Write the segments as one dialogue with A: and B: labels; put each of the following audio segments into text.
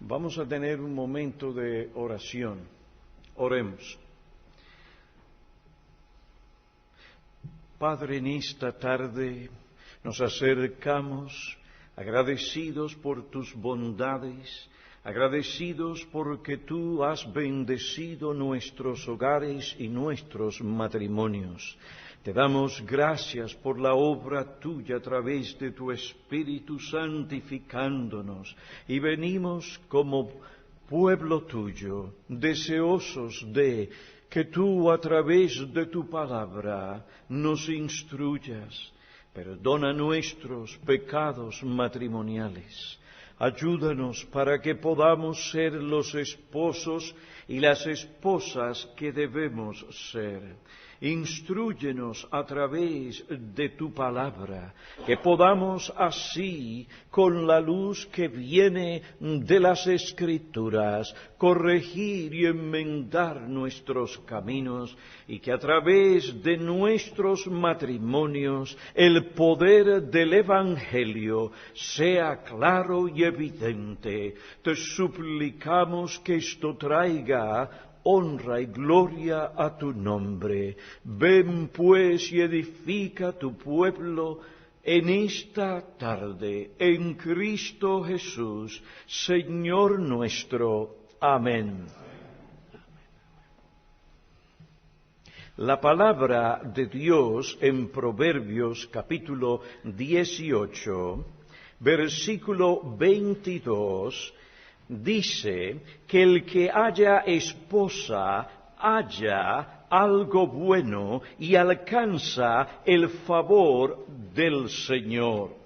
A: Vamos a tener un momento de oración. Oremos. Padre, en esta tarde nos acercamos agradecidos por tus bondades, agradecidos porque tú has bendecido nuestros hogares y nuestros matrimonios. Te damos gracias por la obra tuya a través de tu Espíritu santificándonos y venimos como pueblo tuyo, deseosos de que tú a través de tu palabra nos instruyas. Perdona nuestros pecados matrimoniales. Ayúdanos para que podamos ser los esposos y las esposas que debemos ser. Instrúyenos a través de tu palabra, que podamos así, con la luz que viene de las Escrituras, corregir y enmendar nuestros caminos, y que a través de nuestros matrimonios el poder del Evangelio sea claro y evidente. Te suplicamos que esto traiga honra y gloria a tu nombre. Ven pues y edifica tu pueblo en esta tarde, en Cristo Jesús, Señor nuestro. Amén. La palabra de Dios en Proverbios capítulo 18, versículo 22, dice que el que haya esposa halla algo bueno y alcanza el favor del Señor.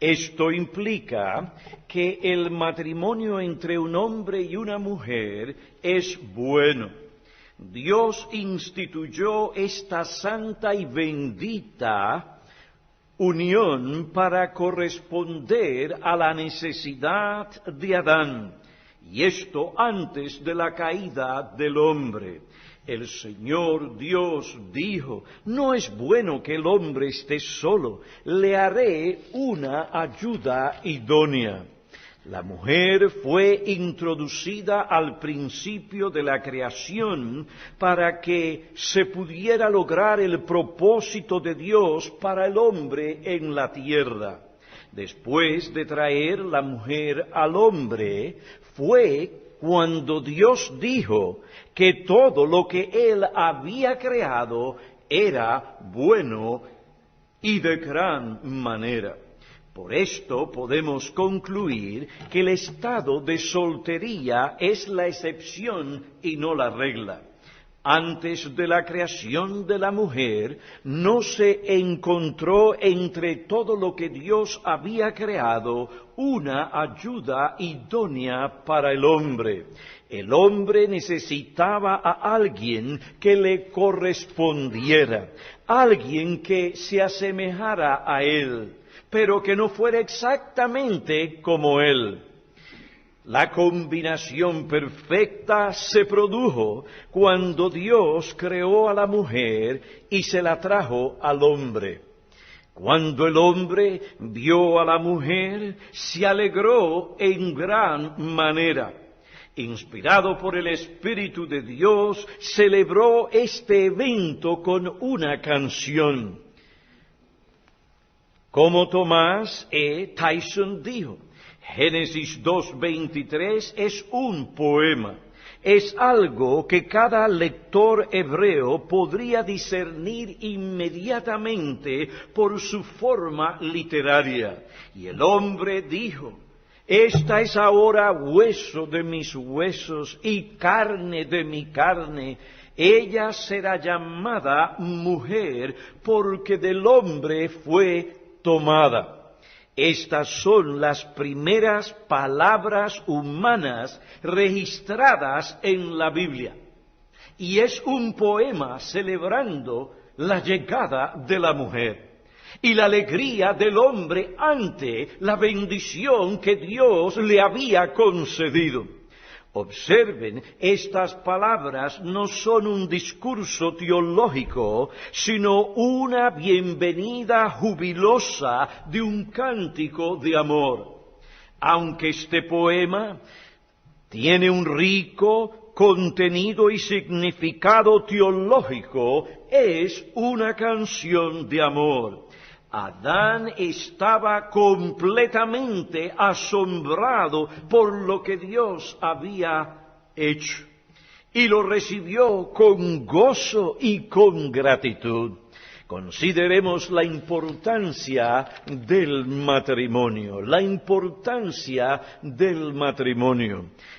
A: Esto implica que el matrimonio entre un hombre y una mujer es bueno. Dios instituyó esta santa y bendita unión para corresponder a la necesidad de Adán, y esto antes de la caída del hombre. El Señor Dios dijo: no es bueno que el hombre esté solo, le haré una ayuda idónea. La mujer fue introducida al principio de la creación para que se pudiera lograr el propósito de Dios para el hombre en la tierra. Después de traer la mujer al hombre, fue cuando Dios dijo que todo lo que Él había creado era bueno y de gran manera. Por esto podemos concluir que el estado de soltería es la excepción y no la regla. Antes de la creación de la mujer, no se encontró entre todo lo que Dios había creado una ayuda idónea para el hombre. El hombre necesitaba a alguien que le correspondiera, alguien que se asemejara a él, pero que no fuera exactamente como él. La combinación perfecta se produjo cuando Dios creó a la mujer y se la trajo al hombre. Cuando el hombre vio a la mujer, se alegró en gran manera. Inspirado por el Espíritu de Dios, celebró este evento con una canción. Como Thomas E. Tyson dijo, Génesis 2:23 es un poema, es algo que cada lector hebreo podría discernir inmediatamente por su forma literaria. Y el hombre dijo: esta es ahora hueso de mis huesos y carne de mi carne. Ella será llamada mujer porque del hombre fue tomada. Estas son las primeras palabras humanas registradas en la Biblia. Y es un poema celebrando la llegada de la mujer y la alegría del hombre ante la bendición que Dios le había concedido. Observen, estas palabras no son un discurso teológico, sino una bienvenida jubilosa de un cántico de amor. Aunque este poema tiene un rico contenido y significado teológico, es una canción de amor. Adán estaba completamente asombrado por lo que Dios había hecho y lo recibió con gozo y con gratitud. Consideremos la importancia del matrimonio,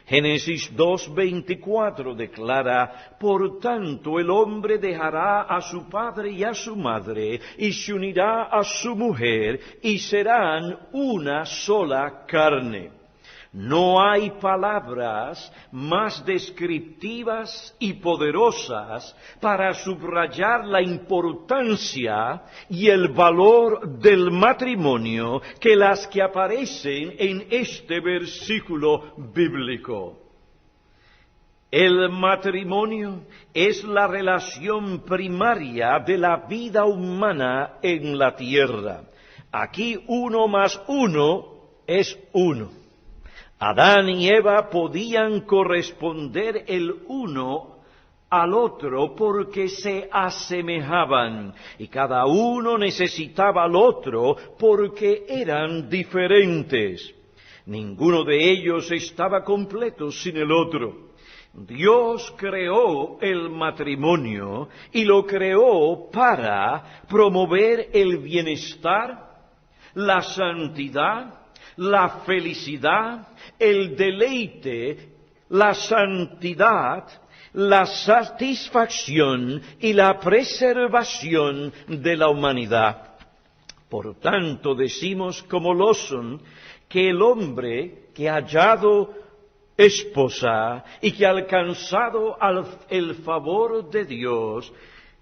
A: Génesis 2:24 declara: por tanto el hombre dejará a su padre y a su madre, y se unirá a su mujer, y serán una sola carne. No hay palabras más descriptivas y poderosas para subrayar la importancia y el valor del matrimonio que las que aparecen en este versículo bíblico. El matrimonio es la relación primaria de la vida humana en la tierra. Aquí 1 más 1 es 1. Adán y Eva podían corresponder el uno al otro porque se asemejaban, y cada uno necesitaba al otro porque eran diferentes. Ninguno de ellos estaba completo sin el otro. Dios creó el matrimonio y lo creó para promover el bienestar, la santidad, la felicidad, el deleite, la santidad, la satisfacción y la preservación de la humanidad. Por tanto, decimos como Lawson que el hombre que ha hallado esposa y que ha alcanzado el favor de Dios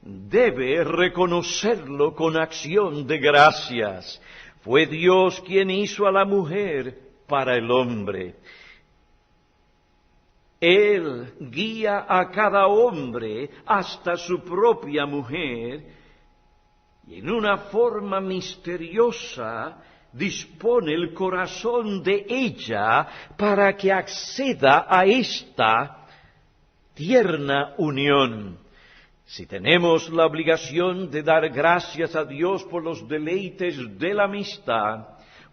A: debe reconocerlo con acción de gracias. Fue Dios quien hizo a la mujer para el hombre. Él guía a cada hombre hasta su propia mujer y en una forma misteriosa dispone el corazón de ella para que acceda a esta tierna unión. Si tenemos la obligación de dar gracias a Dios por los deleites de la amistad,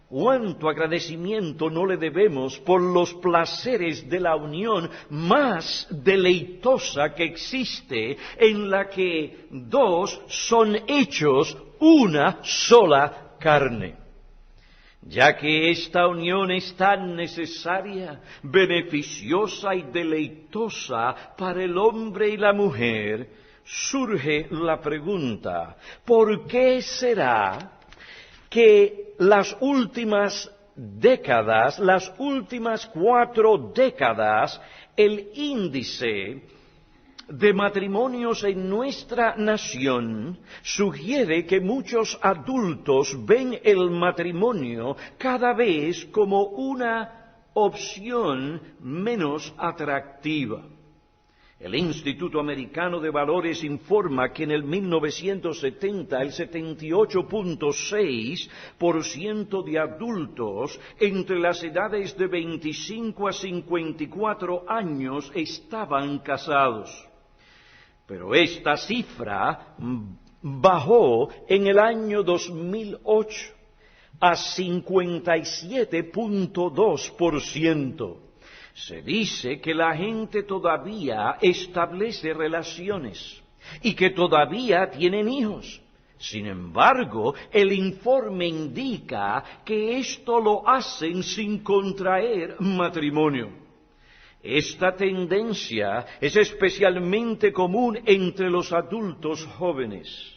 A: ¿cuánto agradecimiento no le debemos por los placeres de la unión más deleitosa que existe, en la que dos son hechos una sola carne? Ya que esta unión es tan necesaria, beneficiosa y deleitosa para el hombre y la mujer, surge la pregunta: ¿por qué será que las últimas décadas, las últimas 4 décadas, el índice de matrimonios en nuestra nación sugiere que muchos adultos ven el matrimonio cada vez como una opción menos atractiva? El Instituto Americano de Valores informa que en el 1970 el 78.6% de adultos entre las edades de 25 a 54 años estaban casados. Pero esta cifra bajó en el año 2008 a 57.2%. Se dice que la gente todavía establece relaciones y que todavía tienen hijos. Sin embargo, el informe indica que esto lo hacen sin contraer matrimonio. Esta tendencia es especialmente común entre los adultos jóvenes.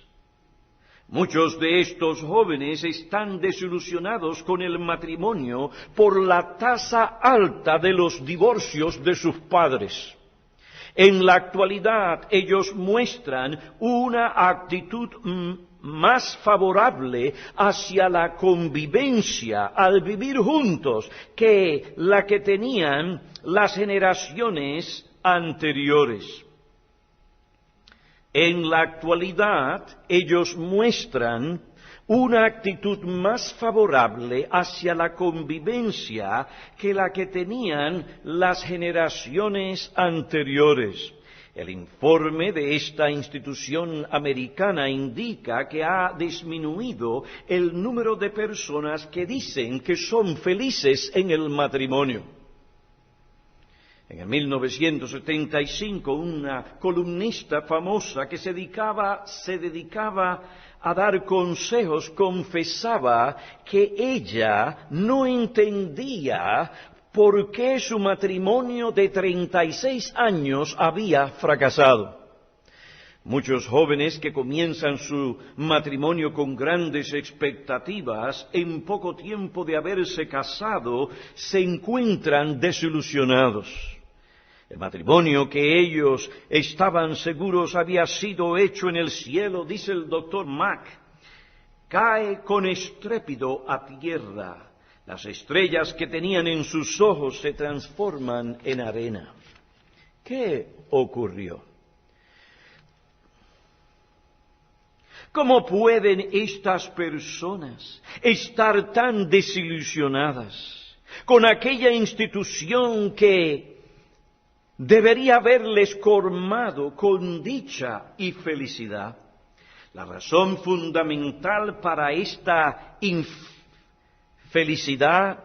A: Muchos de estos jóvenes están desilusionados con el matrimonio por la tasa alta de los divorcios de sus padres. En la actualidad, ellos muestran una actitud más favorable hacia la convivencia al vivir juntos que la que tenían las generaciones anteriores. En la actualidad, ellos muestran una actitud más favorable hacia la convivencia que la que tenían las generaciones anteriores. El informe de esta institución americana indica que ha disminuido el número de personas que dicen que son felices en el matrimonio. En el 1975, una columnista famosa que se dedicaba a dar consejos confesaba que ella no entendía por qué su matrimonio de 36 años había fracasado. Muchos jóvenes que comienzan su matrimonio con grandes expectativas, en poco tiempo de haberse casado, se encuentran desilusionados. El matrimonio que ellos estaban seguros había sido hecho en el cielo, dice el doctor Mack, cae con estrépito a tierra. Las estrellas que tenían en sus ojos se transforman en arena. ¿Qué ocurrió? ¿Cómo pueden estas personas estar tan desilusionadas con aquella institución que debería haberles colmado con dicha y felicidad? La razón fundamental para esta infelicidad,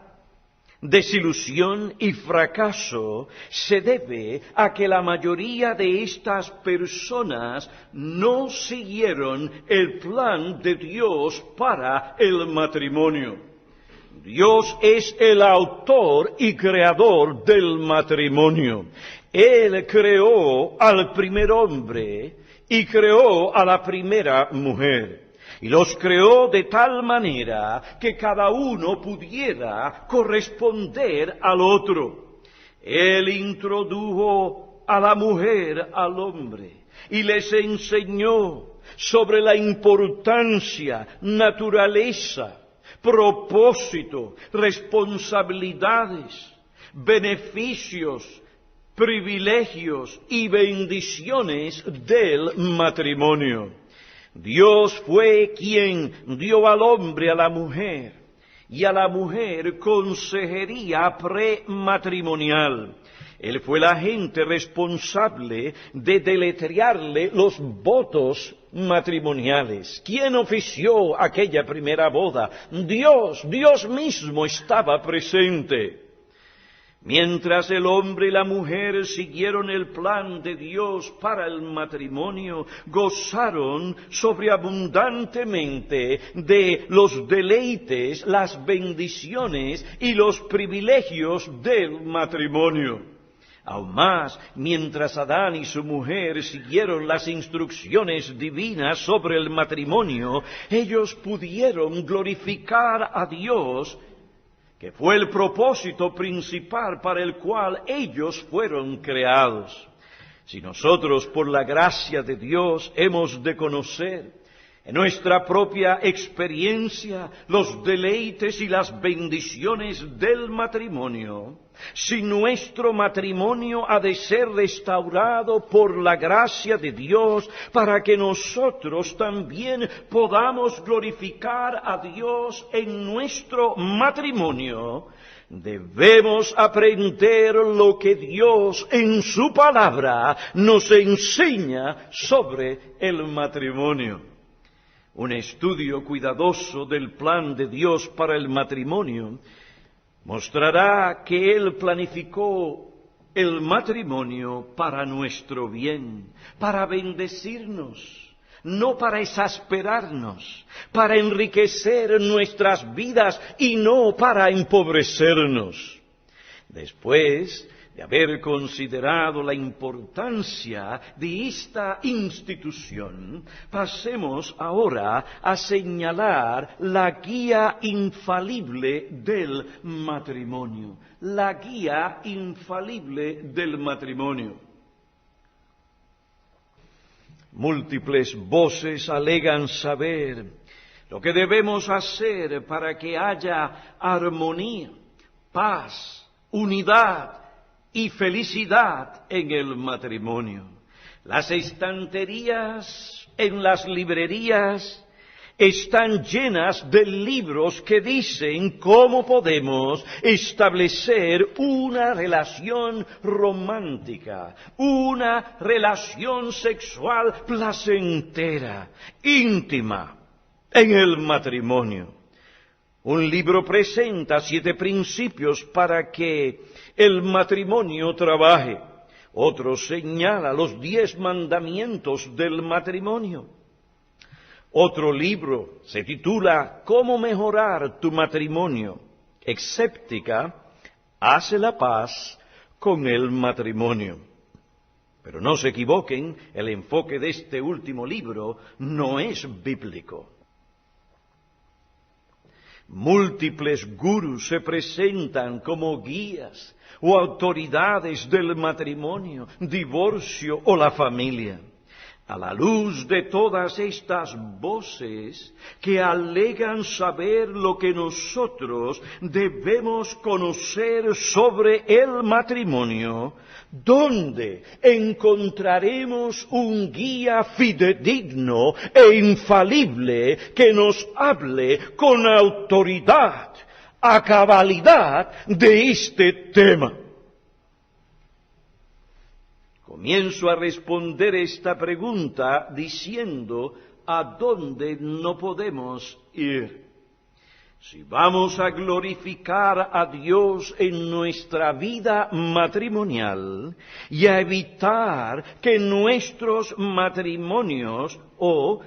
A: desilusión y fracaso se debe a que la mayoría de estas personas no siguieron el plan de Dios para el matrimonio. Dios es el autor y creador del matrimonio. Él creó al primer hombre y creó a la primera mujer. Y los creó de tal manera que cada uno pudiera corresponder al otro. Él introdujo a la mujer al hombre y les enseñó sobre la importancia, naturaleza, propósito, responsabilidades, beneficios, privilegios y bendiciones del matrimonio. Dios fue quien dio al hombre a la mujer y a la mujer consejería prematrimonial. Él fue el agente responsable de deletrearle los votos matrimoniales. ¿Quién ofició aquella primera boda? Dios mismo estaba presente. Mientras el hombre y la mujer siguieron el plan de Dios para el matrimonio, gozaron sobreabundantemente de los deleites, las bendiciones y los privilegios del matrimonio. Aún más, mientras Adán y su mujer siguieron las instrucciones divinas sobre el matrimonio, ellos pudieron glorificar a Dios, que fue el propósito principal para el cual ellos fueron creados. Si nosotros, por la gracia de Dios, hemos de conocer en nuestra propia experiencia los deleites y las bendiciones del matrimonio, si nuestro matrimonio ha de ser restaurado por la gracia de Dios para que nosotros también podamos glorificar a Dios en nuestro matrimonio, debemos aprender lo que Dios en su palabra nos enseña sobre el matrimonio. Un estudio cuidadoso del plan de Dios para el matrimonio mostrará que Él planificó el matrimonio para nuestro bien, para bendecirnos, no para exasperarnos, para enriquecer nuestras vidas y no para empobrecernos. Después de haber considerado la importancia de esta institución, pasemos ahora a señalar la guía infalible del matrimonio. La guía infalible del matrimonio. Múltiples voces alegan saber lo que debemos hacer para que haya armonía, paz, unidad y felicidad en el matrimonio. Las estanterías en las librerías, están llenas de libros que dicen cómo podemos establecer una relación romántica, una relación sexual placentera, íntima, en el matrimonio. Un libro presenta 7 principios para que el matrimonio trabaje. Otro señala los 10 mandamientos del matrimonio. Otro libro se titula ¿Cómo mejorar tu matrimonio? Exéptica hace la paz con el matrimonio. Pero no se equivoquen, el enfoque de este último libro no es bíblico. Múltiples gurús se presentan como guías o autoridades del matrimonio, divorcio o la familia. A la luz de todas estas voces que alegan saber lo que nosotros debemos conocer sobre el matrimonio, ¿dónde encontraremos un guía fidedigno e infalible que nos hable con autoridad, a cabalidad de este tema? Comienzo a responder esta pregunta diciendo a dónde no podemos ir. Si vamos a glorificar a Dios en nuestra vida matrimonial y a evitar que nuestros matrimonios o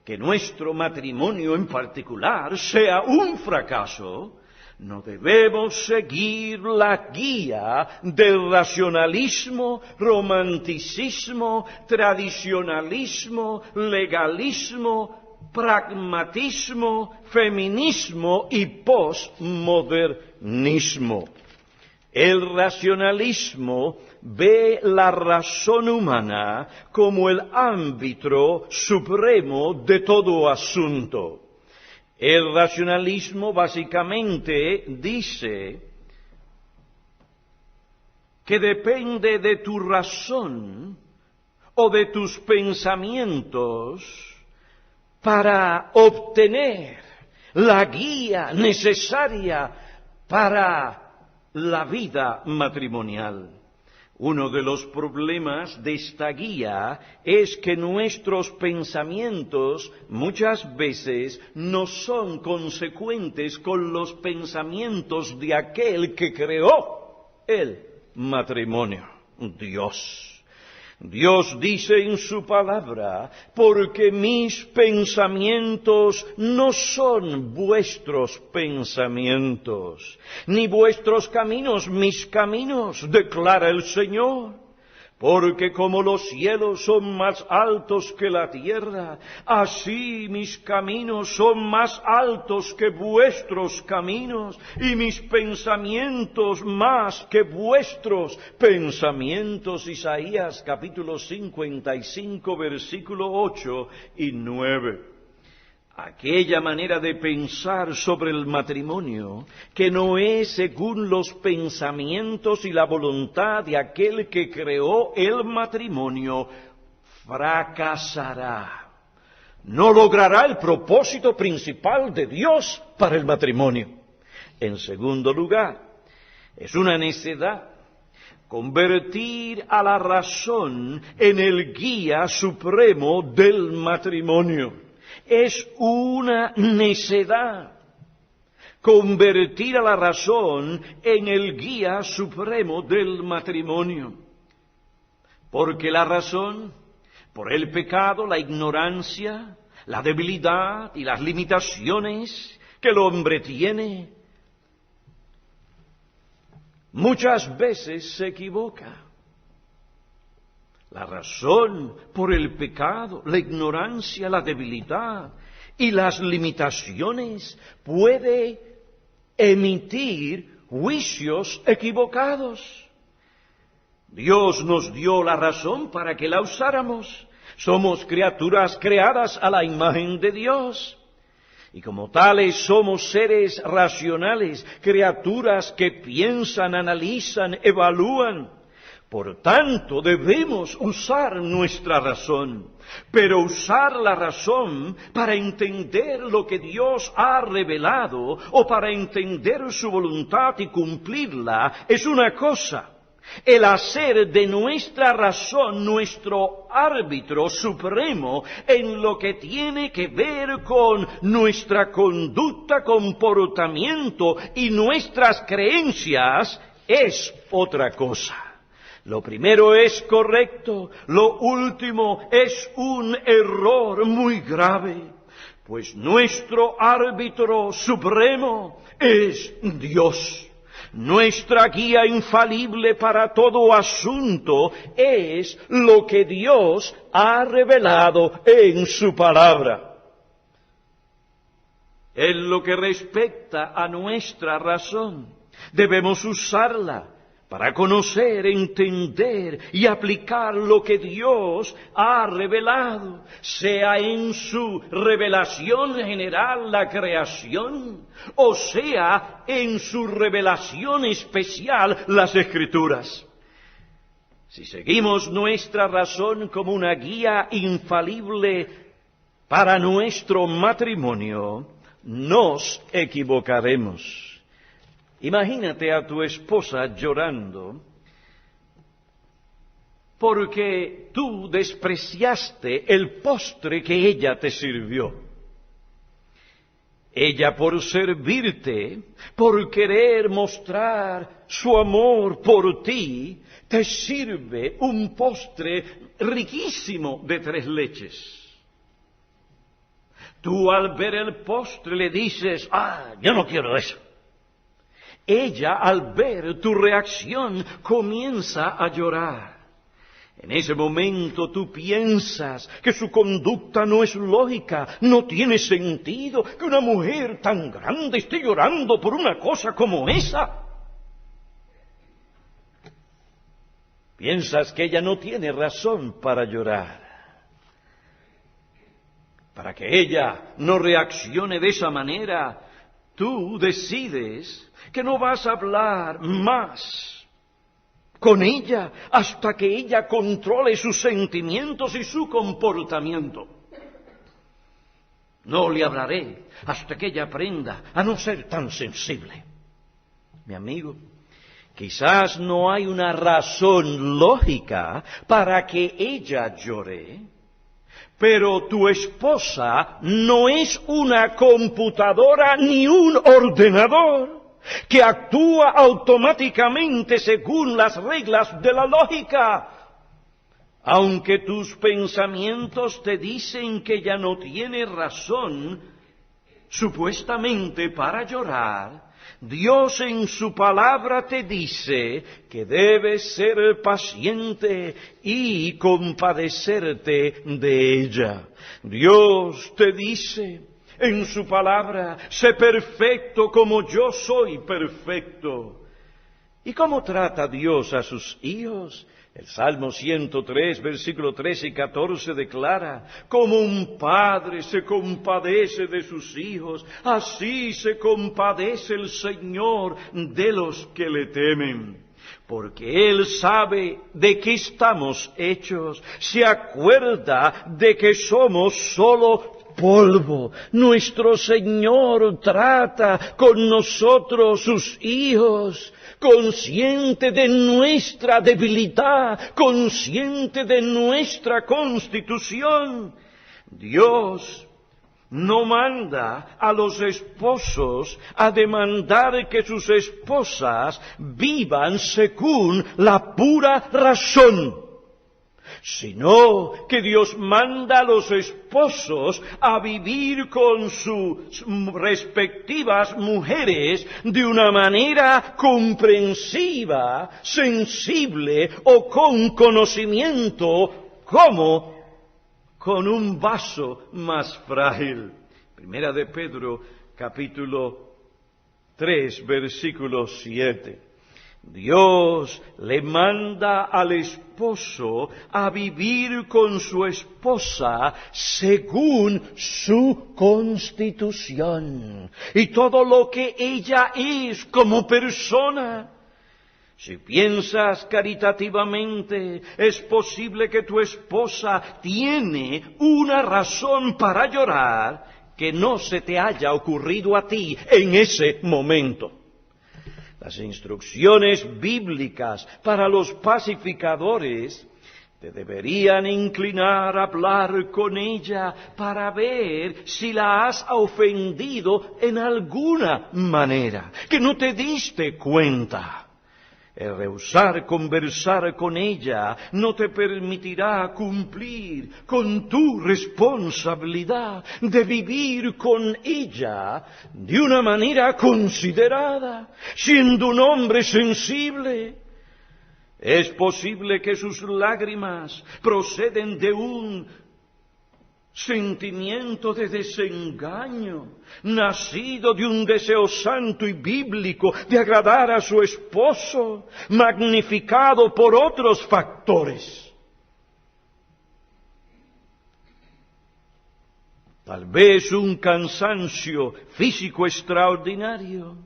A: que nuestro matrimonio en particular sea un fracaso, no debemos seguir la guía del racionalismo, romanticismo, tradicionalismo, legalismo, pragmatismo, feminismo y postmodernismo. El racionalismo ve la razón humana como el árbitro supremo de todo asunto. El racionalismo básicamente dice que depende de tu razón o de tus pensamientos para obtener la guía necesaria para la vida matrimonial. Uno de los problemas de esta guía es que nuestros pensamientos muchas veces no son consecuentes con los pensamientos de aquel que creó el matrimonio, Dios. Dios dice en su palabra, porque mis pensamientos no son vuestros pensamientos, ni vuestros caminos mis caminos, declara el Señor. Porque como los cielos son más altos que la tierra, así mis caminos son más altos que vuestros caminos, y mis pensamientos más que vuestros pensamientos. Isaías capítulo 55, versículo 8 y 9. Aquella manera de pensar sobre el matrimonio que no es según los pensamientos y la voluntad de aquel que creó el matrimonio, fracasará. No logrará el propósito principal de Dios para el matrimonio. En segundo lugar, es una necedad convertir a la razón en el guía supremo del matrimonio. Es una necedad convertir a la razón en el guía supremo del matrimonio. Porque la razón, por el pecado, la ignorancia, la debilidad y las limitaciones que el hombre tiene, muchas veces se equivoca. La razón por el pecado, la ignorancia, la debilidad y las limitaciones puede emitir juicios equivocados. Dios nos dio la razón para que la usáramos. Somos criaturas creadas a la imagen de Dios. Y como tales somos seres racionales, criaturas que piensan, analizan, evalúan. Por tanto, debemos usar nuestra razón, pero usar la razón para entender lo que Dios ha revelado o para entender su voluntad y cumplirla es una cosa. El hacer de nuestra razón nuestro árbitro supremo en lo que tiene que ver con nuestra conducta, comportamiento y nuestras creencias es otra cosa. Lo primero es correcto, lo último es un error muy grave, pues nuestro árbitro supremo es Dios. Nuestra guía infalible para todo asunto es lo que Dios ha revelado en su palabra. En lo que respecta a nuestra razón, debemos usarla para conocer, entender y aplicar lo que Dios ha revelado, sea en su revelación general, la creación, o sea en su revelación especial, las Escrituras. Si seguimos nuestra razón como una guía infalible para nuestro matrimonio, nos equivocaremos. Imagínate a tu esposa llorando porque tú despreciaste el postre que ella te sirvió. Ella, por servirte, por querer mostrar su amor por ti, te sirve un postre riquísimo de 3 leches. Tú al ver el postre le dices, yo no quiero eso. Ella, al ver tu reacción, comienza a llorar. En ese momento tú piensas que su conducta no es lógica, no tiene sentido, que una mujer tan grande esté llorando por una cosa como esa. Piensas que ella no tiene razón para llorar. Para que ella no reaccione de esa manera, tú decides que no vas a hablar más con ella hasta que ella controle sus sentimientos y su comportamiento. No le hablaré hasta que ella aprenda a no ser tan sensible. Mi amigo, quizás no hay una razón lógica para que ella llore, pero tu esposa no es una computadora ni un ordenador que actúa automáticamente según las reglas de la lógica. Aunque tus pensamientos te dicen que ella no tiene razón, supuestamente para llorar, Dios en su palabra te dice que debes ser paciente y compadecerte de ella. Dios te dice en su palabra, sé perfecto como yo soy perfecto. ¿Y cómo trata Dios a sus hijos? El Salmo 103, versículo 13 y 14 declara, como un padre se compadece de sus hijos, así se compadece el Señor de los que le temen. Porque Él sabe de qué estamos hechos, se acuerda de que somos solo polvo. Nuestro Señor trata con nosotros, sus hijos, consciente de nuestra debilidad, consciente de nuestra constitución. Dios no manda a los esposos a demandar que sus esposas vivan según la pura razón, sino que Dios manda a los esposos a vivir con sus respectivas mujeres de una manera comprensiva, sensible o con conocimiento, como con un vaso más frágil. Primera de Pedro, capítulo 3, versículo 7. Dios le manda al esposo a vivir con su esposa según su constitución y todo lo que ella es como persona. Si piensas caritativamente, es posible que tu esposa tiene una razón para llorar que no se te haya ocurrido a ti en ese momento. Las instrucciones bíblicas para los pacificadores te deberían inclinar a hablar con ella para ver si la has ofendido en alguna manera, que no te diste cuenta. El rehusar conversar con ella no te permitirá cumplir con tu responsabilidad de vivir con ella de una manera considerada, siendo un hombre sensible. Es posible que sus lágrimas proceden de un sentimiento de desengaño, nacido de un deseo santo y bíblico de agradar a su esposo, magnificado por otros factores. Tal vez un cansancio físico extraordinario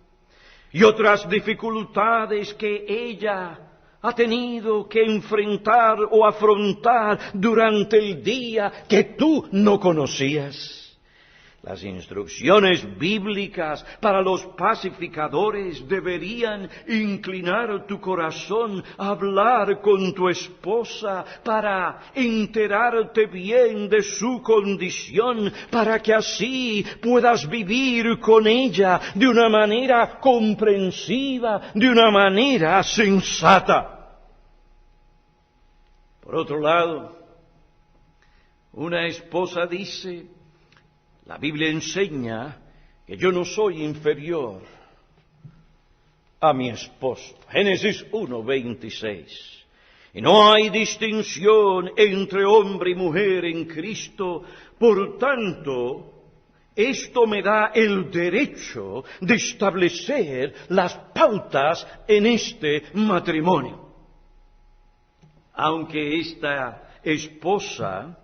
A: y otras dificultades que ella ha tenido que enfrentar o afrontar durante el día que tú no conocías. Las instrucciones bíblicas para los pacificadores deberían inclinar tu corazón a hablar con tu esposa para enterarte bien de su condición, para que así puedas vivir con ella de una manera comprensiva, de una manera sensata. Por otro lado, una esposa dice: la Biblia enseña que yo no soy inferior a mi esposo. Génesis 1:26. Y no hay distinción entre hombre y mujer en Cristo. Por tanto, esto me da el derecho de establecer las pautas en este matrimonio. Aunque esta esposa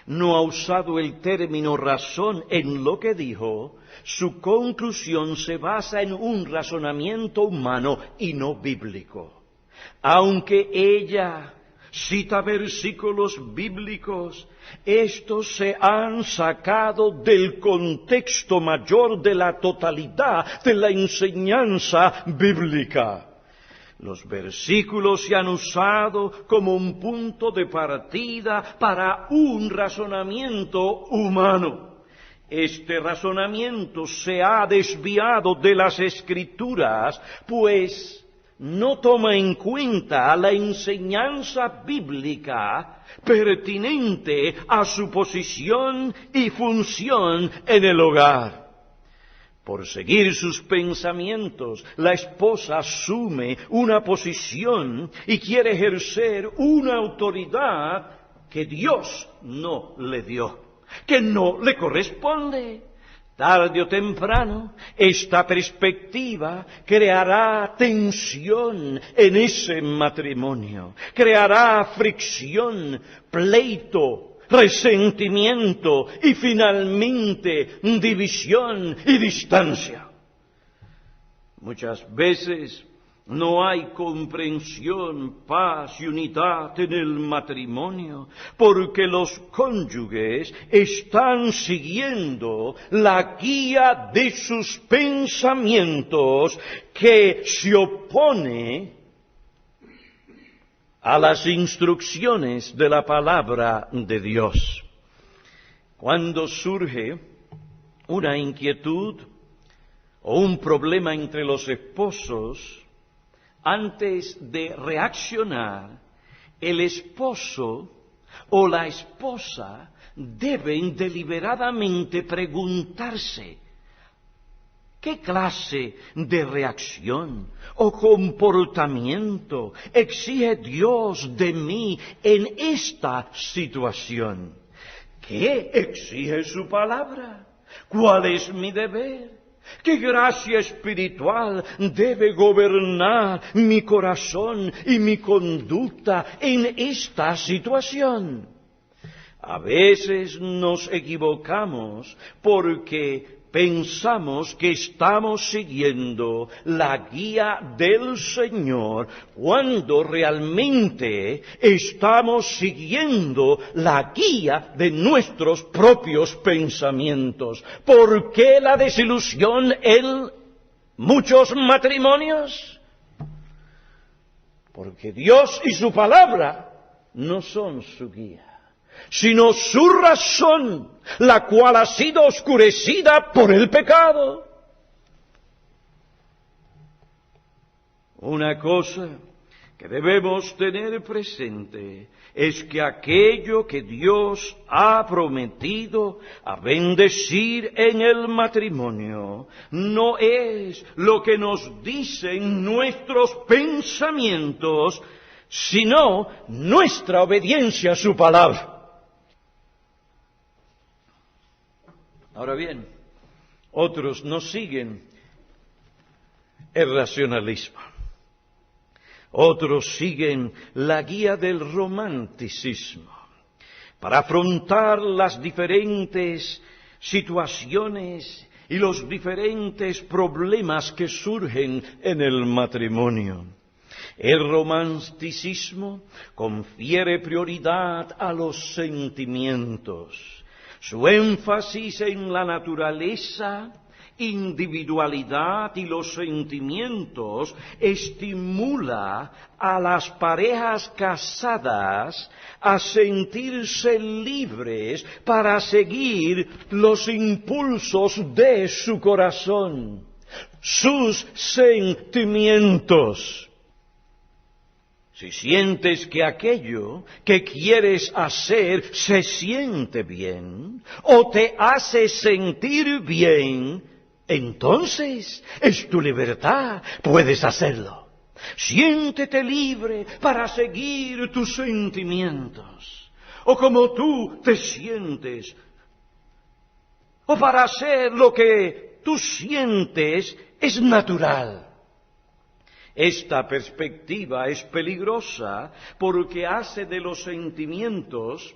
A: no ha usado el término razón en lo que dijo, su conclusión se basa en un razonamiento humano y no bíblico. Aunque ella cita versículos bíblicos, estos se han sacado del contexto mayor de la totalidad de la enseñanza bíblica. Los versículos se han usado como un punto de partida para un razonamiento humano. Este razonamiento se ha desviado de las Escrituras, pues no toma en cuenta la enseñanza bíblica pertinente a su posición y función en el hogar. Por seguir sus pensamientos, la esposa asume una posición y quiere ejercer una autoridad que Dios no le dio, que no le corresponde. Tarde o temprano, esta perspectiva creará tensión en ese matrimonio, creará fricción, pleito, resentimiento y finalmente división y distancia. Muchas veces no hay comprensión, paz y unidad en el matrimonio porque los cónyuges están siguiendo la guía de sus pensamientos que se opone a las instrucciones de la palabra de Dios. Cuando surge una inquietud o un problema entre los esposos, antes de reaccionar, el esposo o la esposa deben deliberadamente preguntarse: ¿qué clase de reacción o comportamiento exige Dios de mí en esta situación? ¿Qué exige su palabra? ¿Cuál es mi deber? ¿Qué gracia espiritual debe gobernar mi corazón y mi conducta en esta situación? A veces nos equivocamos porque pensamos que estamos siguiendo la guía del Señor, cuando realmente estamos siguiendo la guía de nuestros propios pensamientos. ¿Por qué la desilusión en muchos matrimonios? Porque Dios y su palabra no son su guía, sino su razón, la cual ha sido oscurecida por el pecado. Una cosa que debemos tener presente es que aquello que Dios ha prometido a bendecir en el matrimonio no es lo que nos dicen nuestros pensamientos, sino nuestra obediencia a su palabra. Ahora bien, otros no siguen el racionalismo. Otros siguen la guía del romanticismo para afrontar las diferentes situaciones y los diferentes problemas que surgen en el matrimonio. El romanticismo confiere prioridad a los sentimientos. Su énfasis en la naturaleza, individualidad y los sentimientos estimula a las parejas casadas a sentirse libres para seguir los impulsos de su corazón, sus sentimientos. Si sientes que aquello que quieres hacer se siente bien o te hace sentir bien, entonces es tu libertad, puedes hacerlo. Siéntete libre para seguir tus sentimientos, o como tú te sientes, o para hacer lo que tú sientes es natural. Esta perspectiva es peligrosa porque hace de los sentimientos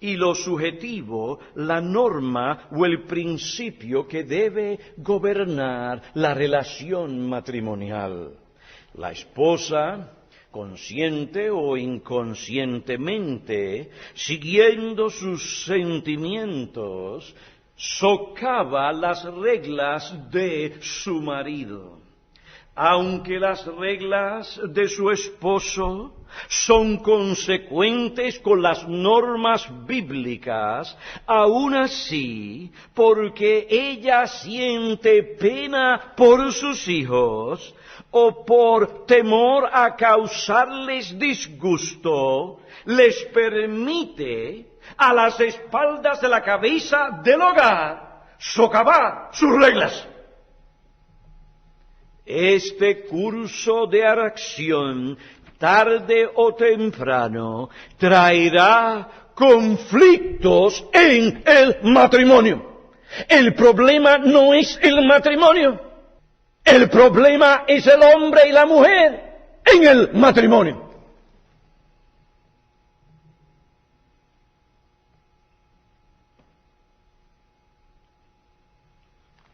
A: y lo subjetivo la norma o el principio que debe gobernar la relación matrimonial. La esposa, consciente o inconscientemente, siguiendo sus sentimientos, socava las reglas de su marido. Aunque las reglas de su esposo son consecuentes con las normas bíblicas, aún así, porque ella siente pena por sus hijos o por temor a causarles disgusto, les permite a las espaldas de la cabeza del hogar socavar sus reglas. Este curso de acción, tarde o temprano, traerá conflictos en el matrimonio. El problema no es el matrimonio. El problema es el hombre y la mujer en el matrimonio.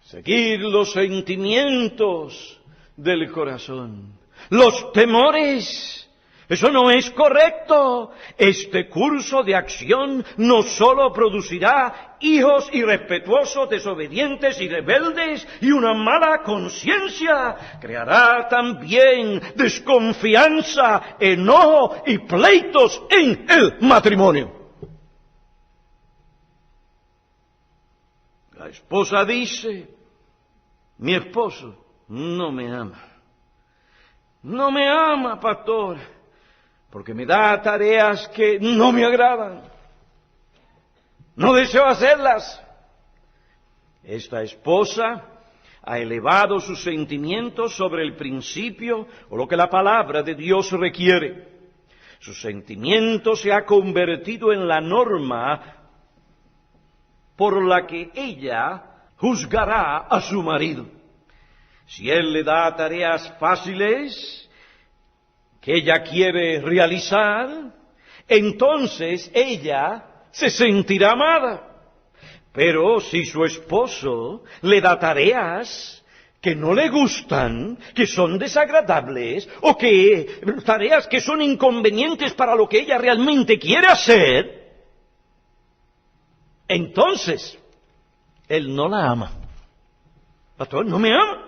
A: Seguir los sentimientos del corazón, los temores, eso no es correcto. Este curso de acción no solo producirá hijos irrespetuosos, desobedientes y rebeldes y una mala conciencia, creará también desconfianza, enojo y pleitos en el matrimonio. La esposa dice: mi esposo no me ama. No me ama, pastor, porque me da tareas que no me agradan. No deseo hacerlas. Esta esposa ha elevado sus sentimientos sobre el principio o lo que la palabra de Dios requiere. Su sentimiento se ha convertido en la norma por la que ella juzgará a su marido. Si él le da tareas fáciles que ella quiere realizar, entonces ella se sentirá amada. Pero si su esposo le da tareas que no le gustan, que son desagradables, o que tareas que son inconvenientes para lo que ella realmente quiere hacer, entonces él no la ama. Pastor, no me ama.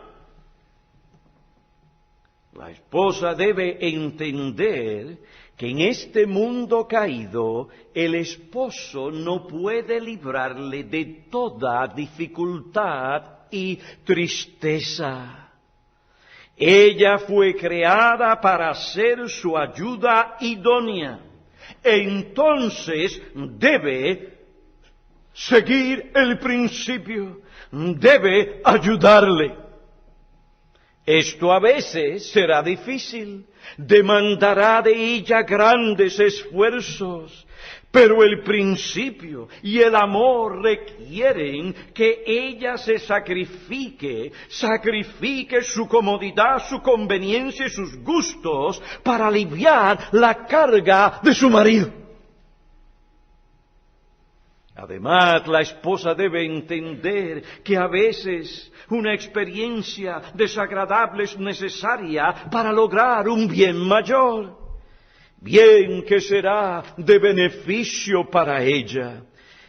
A: La esposa debe entender que en este mundo caído el esposo no puede librarle de toda dificultad y tristeza. Ella fue creada para ser su ayuda idónea. Entonces debe seguir el principio, debe ayudarle. Esto a veces será difícil, demandará de ella grandes esfuerzos, pero el principio y el amor requieren que ella se sacrifique su comodidad, su conveniencia y sus gustos para aliviar la carga de su marido. Además, la esposa debe entender que a veces una experiencia desagradable es necesaria para lograr un bien mayor, bien que será de beneficio para ella.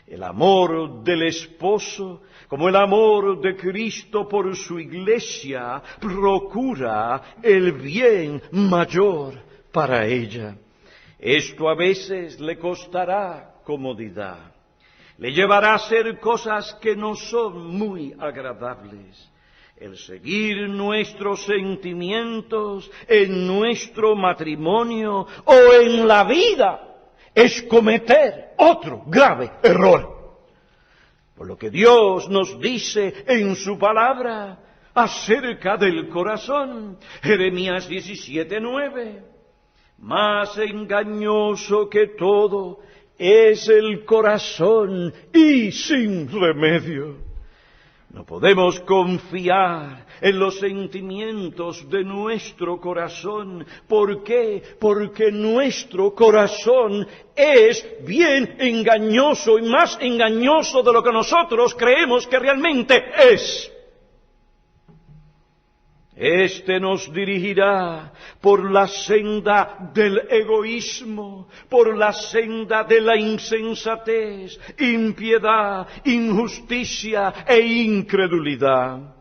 A: El amor del esposo, como el amor de Cristo por su iglesia, procura el bien mayor para ella. Esto a veces le costará comodidad. Le llevará a hacer cosas que no son muy agradables. El seguir nuestros sentimientos en nuestro matrimonio o en la vida es cometer otro grave error. Por lo que Dios nos dice en su palabra acerca del corazón, Jeremías 17:9, más engañoso que todo es el corazón y sin remedio. No podemos confiar en los sentimientos de nuestro corazón. ¿Por qué? Porque nuestro corazón es bien engañoso y más engañoso de lo que nosotros creemos que realmente es. Este nos dirigirá por la senda del egoísmo, por la senda de la insensatez, impiedad, injusticia e incredulidad.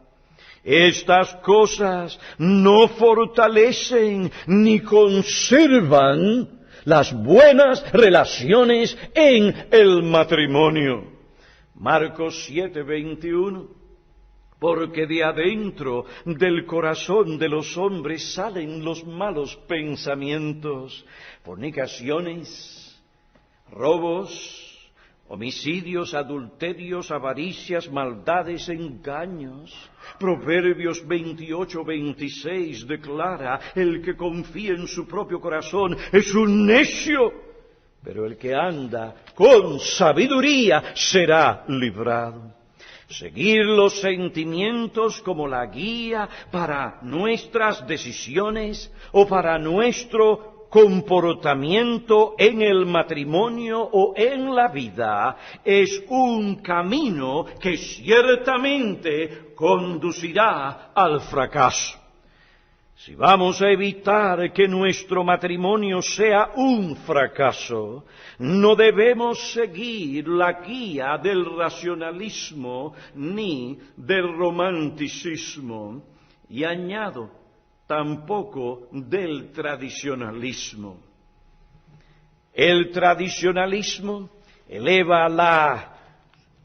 A: Estas cosas no fortalecen ni conservan las buenas relaciones en el matrimonio. Marcos 7:21. Porque de adentro del corazón de los hombres salen los malos pensamientos, fornicaciones, robos, homicidios, adulterios, avaricias, maldades, engaños. Proverbios 28:26 declara, el que confía en su propio corazón es un necio, pero el que anda con sabiduría será librado. Seguir los sentimientos como la guía para nuestras decisiones o para nuestro comportamiento en el matrimonio o en la vida es un camino que ciertamente conducirá al fracaso. Si vamos a evitar que nuestro matrimonio sea un fracaso, no debemos seguir la guía del racionalismo ni del romanticismo, y añado, tampoco del tradicionalismo. El tradicionalismo eleva la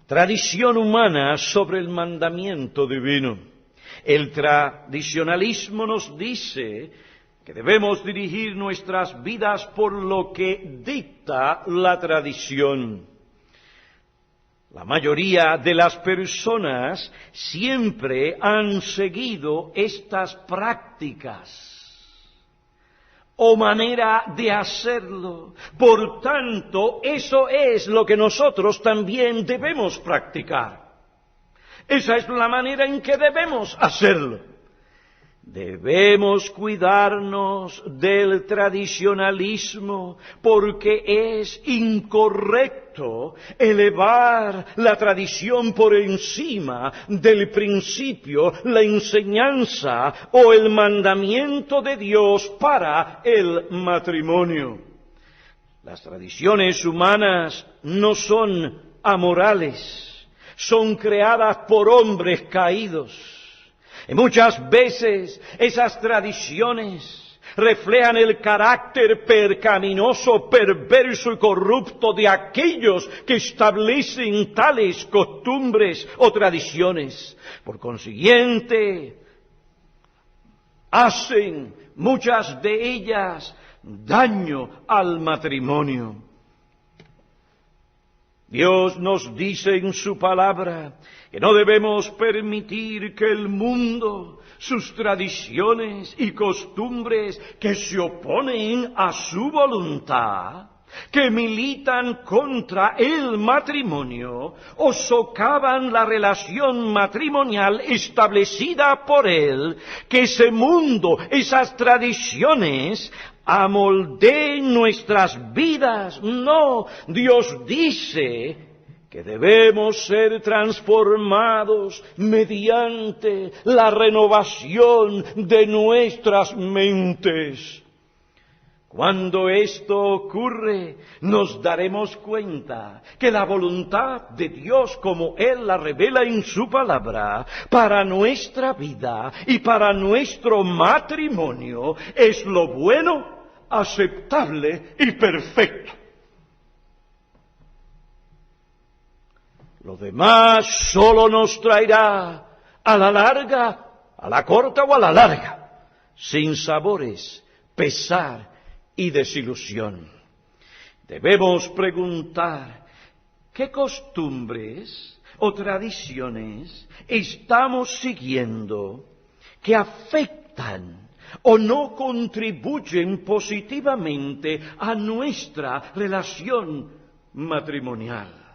A: tradición humana sobre el mandamiento divino. El tradicionalismo nos dice que debemos dirigir nuestras vidas por lo que dicta la tradición. La mayoría de las personas siempre han seguido estas prácticas o manera de hacerlo. Por tanto, eso es lo que nosotros también debemos practicar. Esa es la manera en que debemos hacerlo. Debemos cuidarnos del tradicionalismo porque es incorrecto elevar la tradición por encima del principio, la enseñanza o el mandamiento de Dios para el matrimonio. Las tradiciones humanas no son amorales, son creadas por hombres caídos. Y muchas veces esas tradiciones reflejan el carácter pecaminoso, perverso y corrupto de aquellos que establecen tales costumbres o tradiciones. Por consiguiente, hacen muchas de ellas daño al matrimonio. Dios nos dice en su palabra que no debemos permitir que el mundo, sus tradiciones y costumbres que se oponen a su voluntad, que militan contra el matrimonio o socavan la relación matrimonial establecida por él, que ese mundo, esas tradiciones, amoldeen nuestras vidas. No, Dios dice que debemos ser transformados mediante la renovación de nuestras mentes. Cuando esto ocurre, nos daremos cuenta que la voluntad de Dios, como Él la revela en su palabra, para nuestra vida y para nuestro matrimonio, es lo bueno, aceptable y perfecto. Lo demás solo nos traerá a la larga, a la corta o a la larga, sinsabores, pesar y desilusión. Debemos preguntar, ¿qué costumbres o tradiciones estamos siguiendo que afectan o no contribuyen positivamente a nuestra relación matrimonial?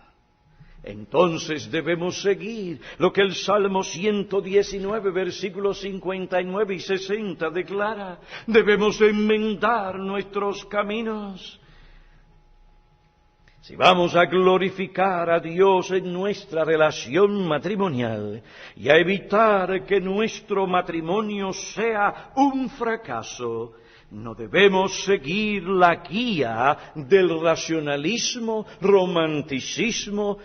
A: Entonces debemos seguir lo que el Salmo 119, versículos 59 y 60 declara. Debemos enmendar nuestros caminos. Si vamos a glorificar a Dios en nuestra relación matrimonial y a evitar que nuestro matrimonio sea un fracaso, no debemos seguir la guía del racionalismo, romanticismo,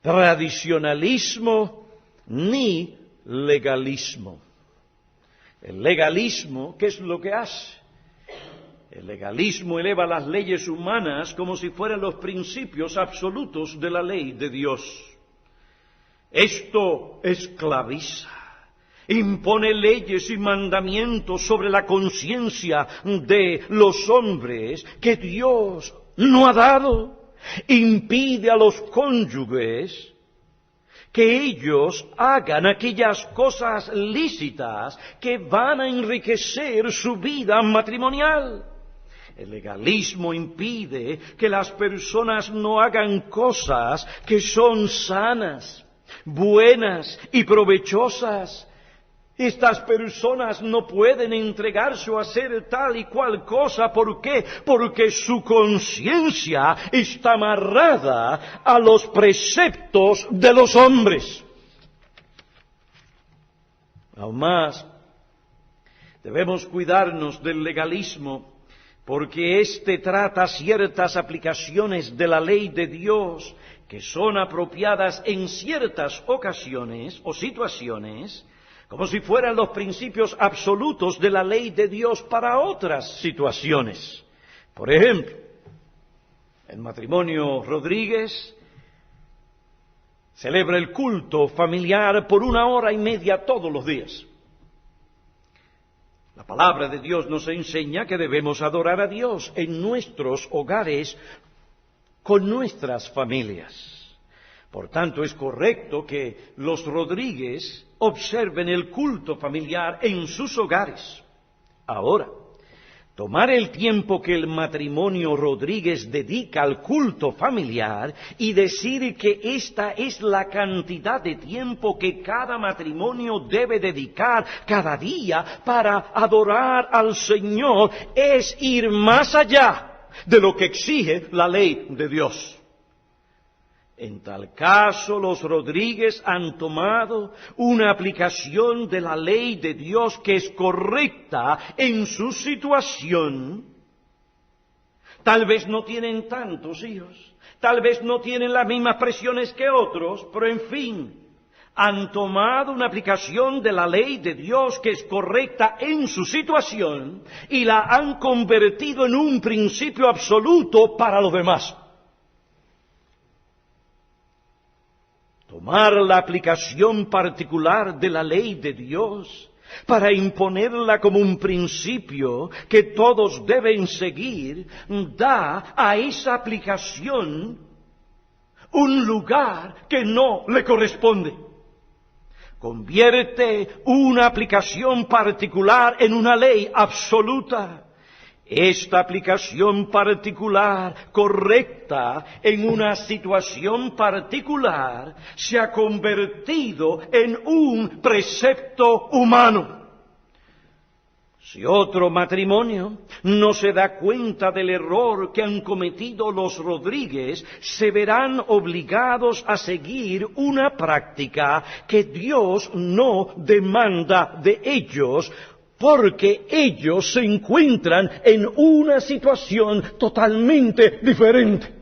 A: tradicionalismo ni legalismo. El legalismo, ¿qué es lo que hace? El legalismo eleva las leyes humanas como si fueran los principios absolutos de la ley de Dios. Esto esclaviza, impone leyes y mandamientos sobre la conciencia de los hombres que Dios no ha dado. Impide a los cónyuges que ellos hagan aquellas cosas lícitas que van a enriquecer su vida matrimonial. El legalismo impide que las personas no hagan cosas que son sanas, buenas y provechosas. Estas personas no pueden entregarse o hacer tal y cual cosa. ¿Por qué? Porque su conciencia está amarrada a los preceptos de los hombres. Aún más, debemos cuidarnos del legalismo, porque éste trata ciertas aplicaciones de la ley de Dios que son apropiadas en ciertas ocasiones o situaciones, como si fueran los principios absolutos de la ley de Dios para otras situaciones. Por ejemplo, el matrimonio Rodríguez celebra el culto familiar por 1 hora y media todos los días. La palabra de Dios nos enseña que debemos adorar a Dios en nuestros hogares con nuestras familias. Por tanto, es correcto que los Rodríguez observen el culto familiar en sus hogares. Ahora, Tomar el tiempo que el matrimonio Rodríguez dedica al culto familiar y decir que esta es la cantidad de tiempo que cada matrimonio debe dedicar cada día para adorar al Señor es ir más allá de lo que exige la ley de Dios. En tal caso, los Rodríguez han tomado una aplicación de la ley de Dios que es correcta en su situación. Tal vez no tienen tantos hijos, tal vez no tienen las mismas presiones que otros, pero en fin, han tomado una aplicación de la ley de Dios que es correcta en su situación y la han convertido en un principio absoluto para los demás. Tomar la aplicación particular de la ley de Dios para imponerla como un principio que todos deben seguir, da a esa aplicación un lugar que no le corresponde. Convierte una aplicación particular en una ley absoluta. Esta aplicación particular, correcta en una situación particular, se ha convertido en un precepto humano. Si otro matrimonio no se da cuenta del error que han cometido los Rodríguez, se verán obligados a seguir una práctica que Dios no demanda de ellos, porque ellos se encuentran en una situación totalmente diferente.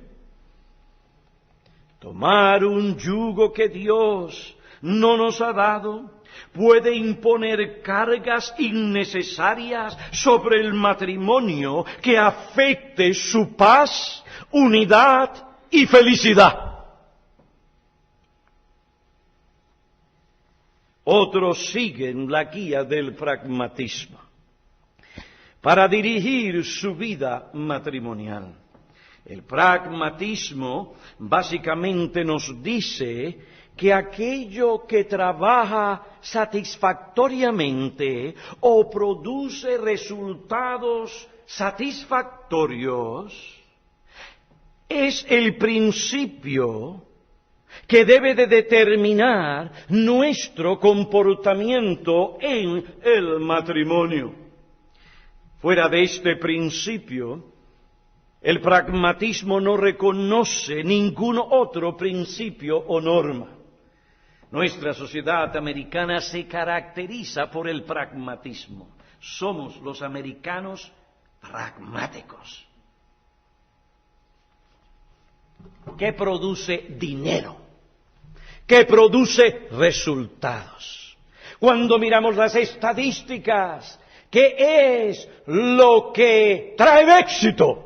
A: Tomar un yugo que Dios no nos ha dado puede imponer cargas innecesarias sobre el matrimonio que afecte su paz, unidad y felicidad. Otros siguen la guía del pragmatismo para dirigir su vida matrimonial. El pragmatismo básicamente nos dice que aquello que trabaja satisfactoriamente o produce resultados satisfactorios es el principio que debe de determinar nuestro comportamiento en el matrimonio. Fuera de este principio, el pragmatismo no reconoce ningún otro principio o norma. Nuestra sociedad americana se caracteriza por el pragmatismo. Somos los americanos pragmáticos. ¿Qué produce dinero? ¿Qué produce resultados? Cuando miramos las estadísticas, ¿qué es lo que trae éxito?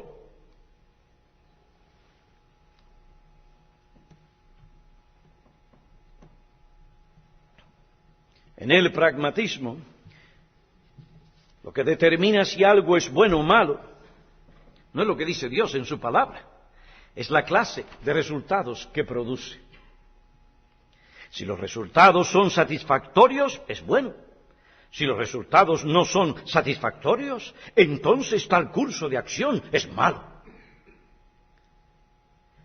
A: En el pragmatismo, lo que determina si algo es bueno o malo, no es lo que dice Dios en su palabra, es la clase de resultados que produce. Si los resultados son satisfactorios, es bueno. Si los resultados no son satisfactorios, entonces tal curso de acción es malo.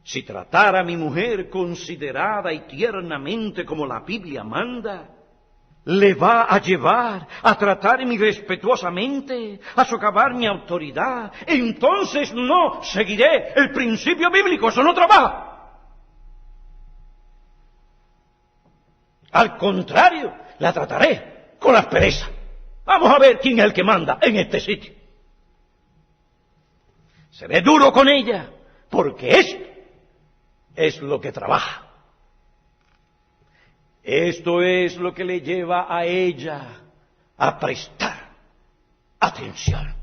A: Si tratar a mi mujer considerada y tiernamente como la Biblia manda, le va a llevar a tratarme irrespetuosamente, a socavar mi autoridad, entonces no seguiré el principio bíblico, eso no trabaja. Al contrario, la trataré con aspereza. Vamos a ver quién es el que manda en este sitio. Seré duro con ella, porque esto es lo que trabaja. Esto es lo que le lleva a ella a prestar atención.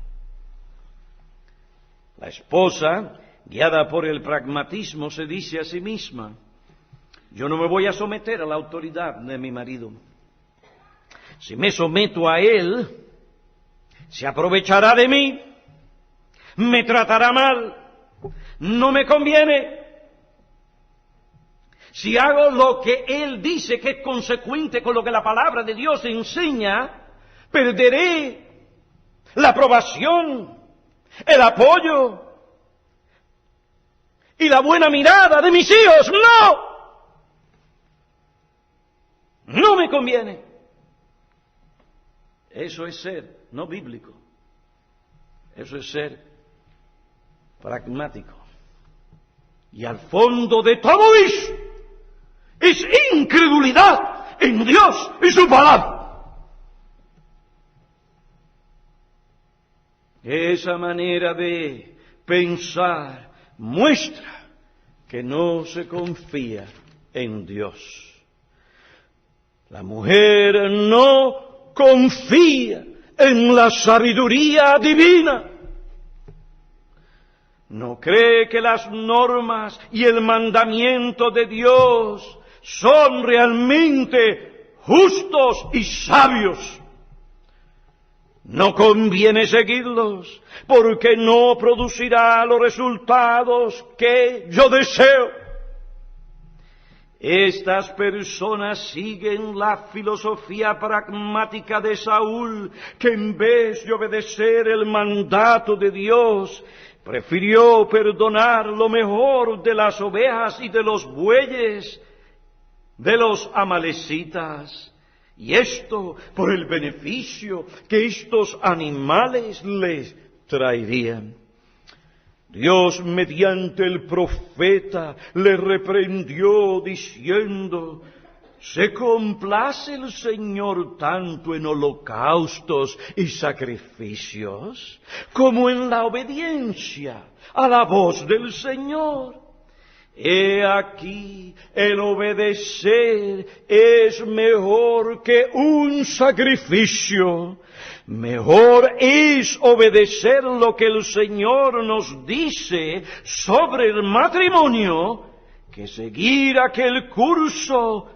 A: La esposa, guiada por el pragmatismo, se dice a sí misma: yo no me voy a someter a la autoridad de mi marido. Si me someto a él, se aprovechará de mí, me tratará mal, no me conviene. Si hago lo que él dice que es consecuente con lo que la palabra de Dios enseña, perderé la aprobación el apoyo y la buena mirada de mis hijos. No me conviene. Eso es ser no bíblico. Eso es ser pragmático. Y al fondo de todo eso es incredulidad en Dios y su palabra. Esa manera de pensar muestra que no se confía en Dios. La mujer no confía en la sabiduría divina. No cree que las normas y el mandamiento de Dios son realmente justos y sabios. No conviene seguirlos, porque no producirá los resultados que yo deseo. Estas personas siguen la filosofía pragmática de Saúl, que en vez de obedecer el mandato de Dios, prefirió perdonar lo mejor de las ovejas y de los bueyes de los amalecitas. Y esto por el beneficio que estos animales les traerían. Dios, mediante el profeta, le reprendió diciendo: ¿se complace el Señor tanto en holocaustos y sacrificios como en la obediencia a la voz del Señor? He aquí, el obedecer es mejor que un sacrificio. Mejor es obedecer lo que el Señor nos dice sobre el matrimonio que seguir aquel curso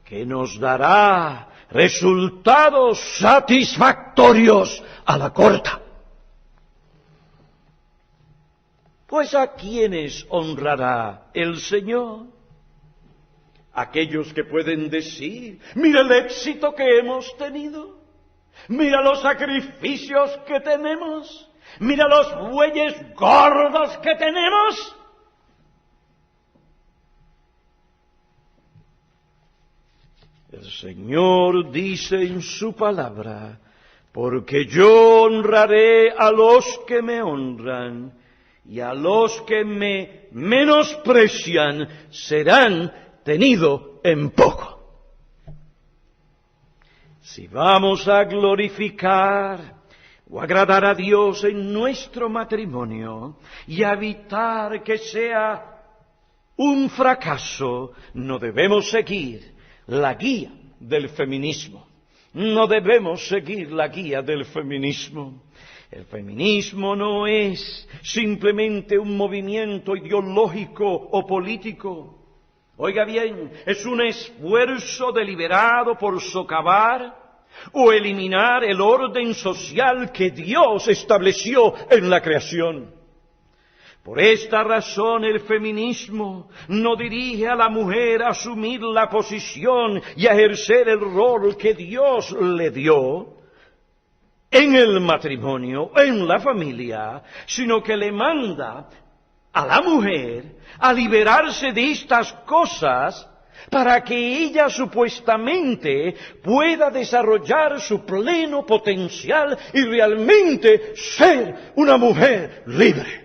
A: que nos dará resultados satisfactorios a la corta. Pues ¿a quiénes honrará el Señor? Aquellos que pueden decir: mira el éxito que hemos tenido, mira los sacrificios que tenemos, mira los bueyes gordos que tenemos. El Señor dice en su palabra: porque yo honraré a los que me honran, y a los que me menosprecian serán tenidos en poco. Si vamos a glorificar o agradar a Dios en nuestro matrimonio y evitar que sea un fracaso, no debemos seguir la guía del feminismo. No debemos seguir la guía del feminismo. El feminismo no es simplemente un movimiento ideológico o político. Oiga bien, es un esfuerzo deliberado por socavar o eliminar el orden social que Dios estableció en la creación. Por esta razón el feminismo no dirige a la mujer a asumir la posición y a ejercer el rol que Dios le dio en el matrimonio, en la familia, sino que le manda a la mujer a liberarse de estas cosas para que ella supuestamente pueda desarrollar su pleno potencial y realmente ser una mujer libre.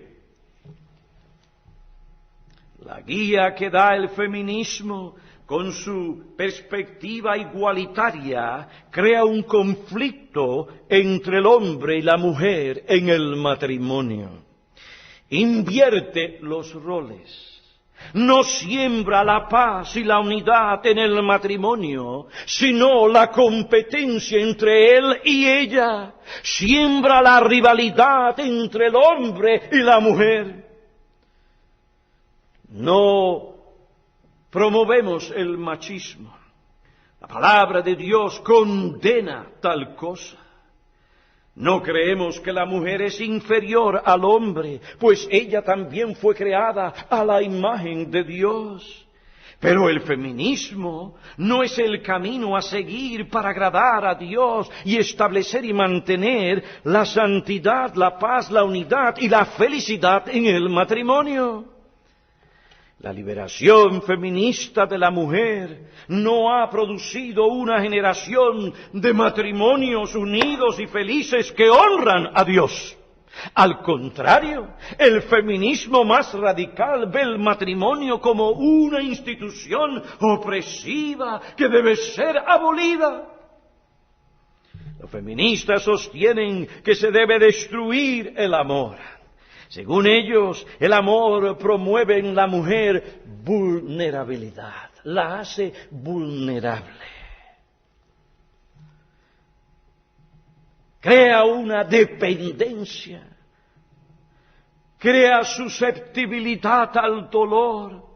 A: La guía que da el feminismo con su perspectiva igualitaria, crea un conflicto entre el hombre y la mujer en el matrimonio. Invierte los roles. No siembra la paz y la unidad en el matrimonio, sino la competencia entre él y ella. Siembra la rivalidad entre el hombre y la mujer. No promovemos el machismo. La palabra de Dios condena tal cosa. No creemos que la mujer es inferior al hombre, pues ella también fue creada a la imagen de Dios. Pero el feminismo no es el camino a seguir para agradar a Dios y establecer y mantener la santidad, la paz, la unidad y la felicidad en el matrimonio. La liberación feminista de la mujer no ha producido una generación de matrimonios unidos y felices que honran a Dios. Al contrario, el feminismo más radical ve el matrimonio como una institución opresiva que debe ser abolida. Los feministas sostienen que se debe destruir el amor. Según ellos, el amor promueve en la mujer vulnerabilidad, la hace vulnerable. Crea una dependencia, crea susceptibilidad al dolor,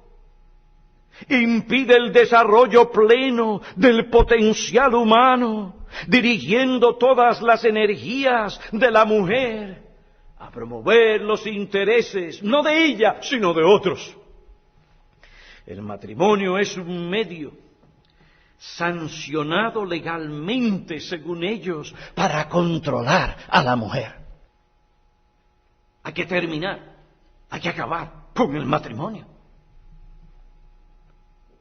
A: impide el desarrollo pleno del potencial humano, dirigiendo todas las energías de la mujer a promover los intereses, no de ella, sino de otros. El matrimonio es un medio sancionado legalmente, según ellos, para controlar a la mujer. Hay que terminar, hay que acabar con el matrimonio.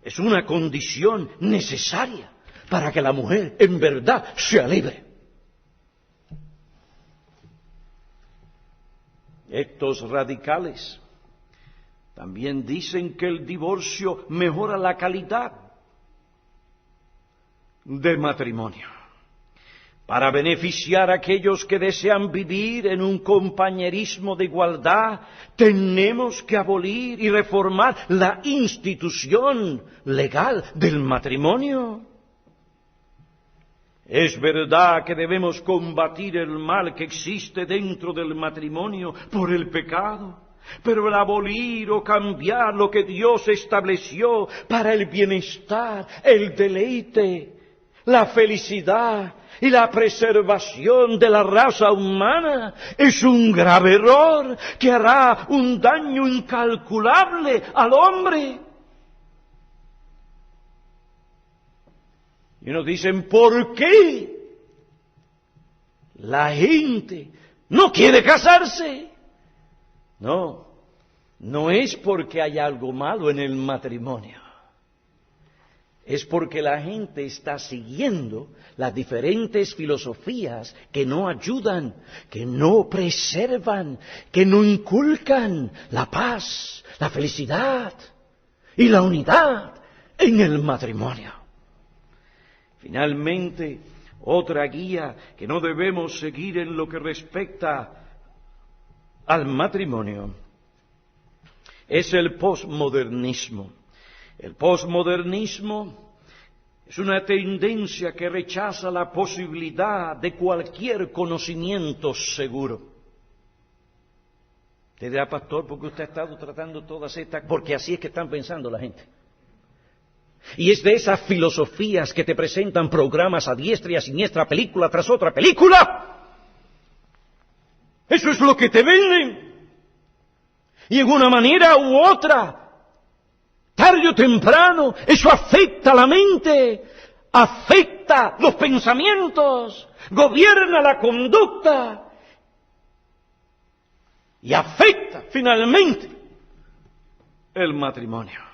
A: Es una condición necesaria para que la mujer en verdad sea libre. Estos radicales también dicen que el divorcio mejora la calidad del matrimonio. Para beneficiar a aquellos que desean vivir en un compañerismo de igualdad, tenemos que abolir y reformar la institución legal del matrimonio. Es verdad que debemos combatir el mal que existe dentro del matrimonio por el pecado, pero el abolir o cambiar lo que Dios estableció para el bienestar, el deleite, la felicidad y la preservación de la raza humana es un grave error que hará un daño incalculable al hombre. Y nos dicen, ¿por qué la gente no quiere casarse? No, no es porque hay algo malo en el matrimonio. Es porque la gente está siguiendo las diferentes filosofías que no ayudan, que no preservan, que no inculcan la paz, la felicidad y la unidad en el matrimonio. Finalmente, otra guía que no debemos seguir en lo que respecta al matrimonio es el posmodernismo. El posmodernismo es una tendencia que rechaza la posibilidad de cualquier conocimiento seguro. Usted dirá, pastor, porque usted ha estado tratando todas estas, porque así es que están pensando la gente. Y es de esas filosofías que te presentan programas a diestra y a siniestra, película tras otra película. Eso es lo que te venden. Y en una manera u otra, tarde o temprano, eso afecta la mente, afecta los pensamientos, gobierna la conducta y afecta finalmente el matrimonio.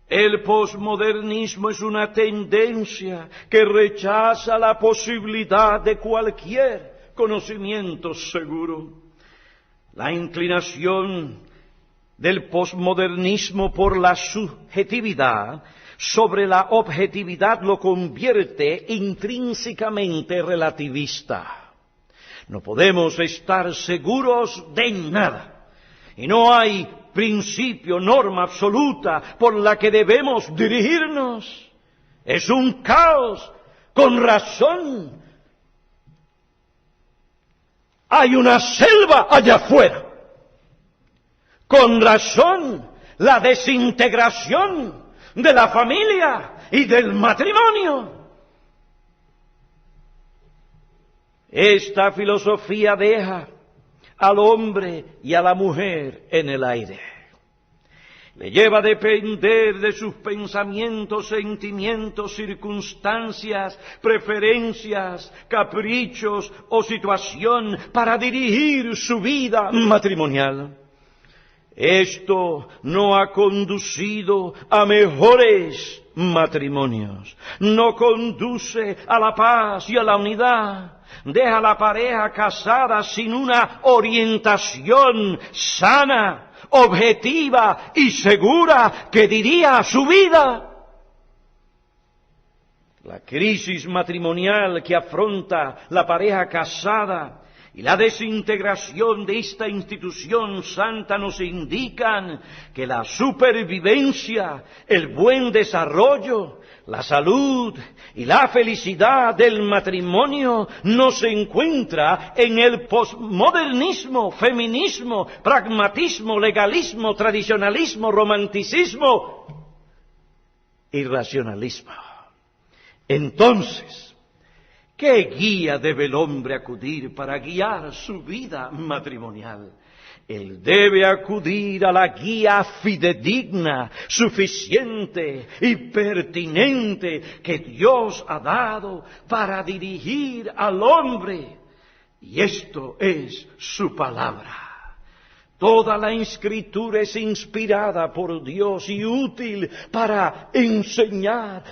A: El posmodernismo es una tendencia que rechaza la posibilidad de cualquier conocimiento seguro. La inclinación del posmodernismo por la subjetividad sobre la objetividad lo convierte intrínsecamente relativista. No podemos estar seguros de nada y no hay principio, norma absoluta por la que debemos dirigirnos. Es un caos, con razón. Hay una selva allá afuera. Con razón, la desintegración de la familia y del matrimonio. Esta filosofía deja al hombre y a la mujer en el aire. le lleva a depender de sus pensamientos, sentimientos, circunstancias, preferencias, caprichos o situación para dirigir su vida matrimonial. Esto no ha conducido a mejores matrimonios, no conduce a la paz y a la unidad, deja a la pareja casada sin una orientación sana, objetiva y segura que diría su vida. La crisis matrimonial que afronta la pareja casada y la desintegración de esta institución santa nos indican que la supervivencia, el buen desarrollo, la salud y la felicidad del matrimonio no se encuentra en el posmodernismo, feminismo, pragmatismo, legalismo, tradicionalismo, romanticismo y racionalismo. Entonces, ¿qué guía debe el hombre acudir para guiar su vida matrimonial? Él debe acudir a la guía fidedigna, suficiente y pertinente que Dios ha dado para dirigir al hombre. Y esto es su palabra. Toda la Escritura es inspirada por Dios y útil para enseñarnos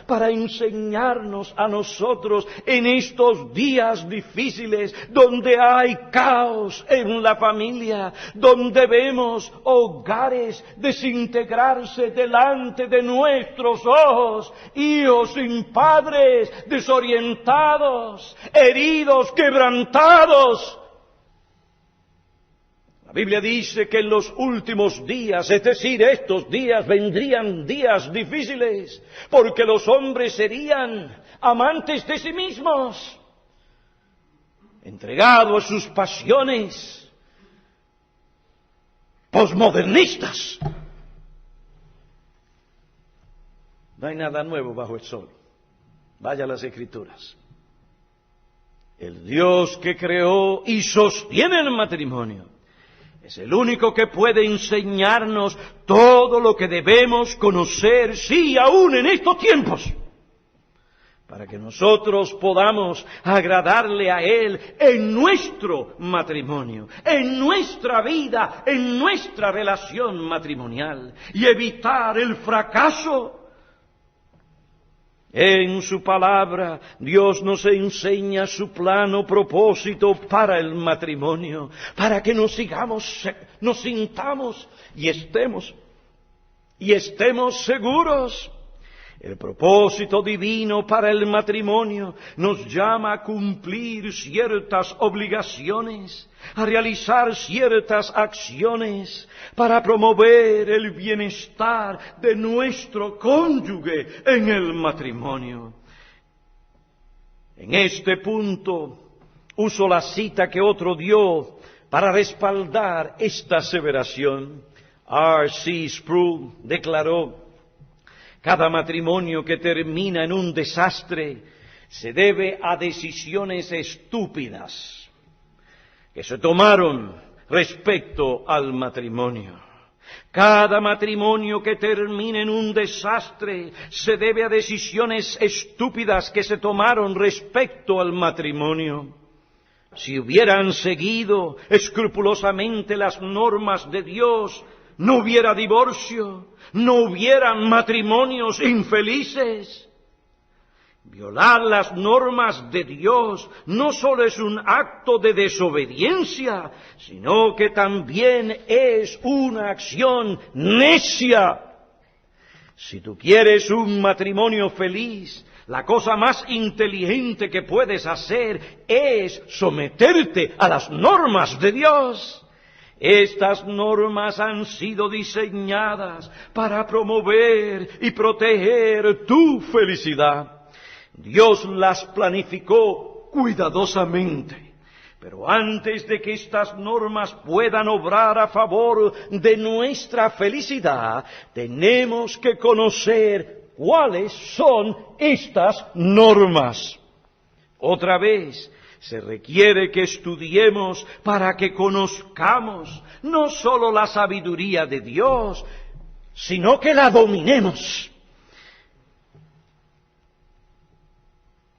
A: a nosotros en estos días difíciles, donde hay caos en la familia, donde vemos hogares desintegrarse delante de nuestros ojos, hijos sin padres, desorientados, heridos, quebrantados. La Biblia dice que en los últimos días, es decir, estos días, vendrían días difíciles, porque los hombres serían amantes de sí mismos, entregados a sus pasiones, posmodernistas. No hay nada nuevo bajo el sol. Vaya a las Escrituras. El Dios que creó y sostiene el matrimonio es el único que puede enseñarnos todo lo que debemos conocer, sí, aún en estos tiempos, para que nosotros podamos agradarle a Él en nuestro matrimonio, en nuestra vida, en nuestra relación matrimonial, y evitar el fracaso. En su palabra, Dios nos enseña su plano propósito para el matrimonio, para que nos sintamos y estemos seguros. El propósito divino para el matrimonio nos llama a cumplir ciertas obligaciones, a realizar ciertas acciones para promover el bienestar de nuestro cónyuge en el matrimonio. En este punto uso la cita que otro dio para respaldar esta aseveración. R.C. Sproul declaró: cada matrimonio que termina en un desastre se debe a decisiones estúpidas que se tomaron respecto al matrimonio. Cada matrimonio que termina en un desastre se debe a decisiones estúpidas que se tomaron respecto al matrimonio. Si hubieran seguido escrupulosamente las normas de Dios, no hubiera divorcio, no hubiera matrimonios infelices. Violar las normas de Dios no solo es un acto de desobediencia, sino que también es una acción necia. Si tú quieres un matrimonio feliz, la cosa más inteligente que puedes hacer es someterte a las normas de Dios. Estas normas han sido diseñadas para promover y proteger tu felicidad. Dios las planificó cuidadosamente. Pero antes de que estas normas puedan obrar a favor de nuestra felicidad, tenemos que conocer cuáles son estas normas. Otra vez, se requiere que estudiemos para que conozcamos no solo la sabiduría de Dios, sino que la dominemos.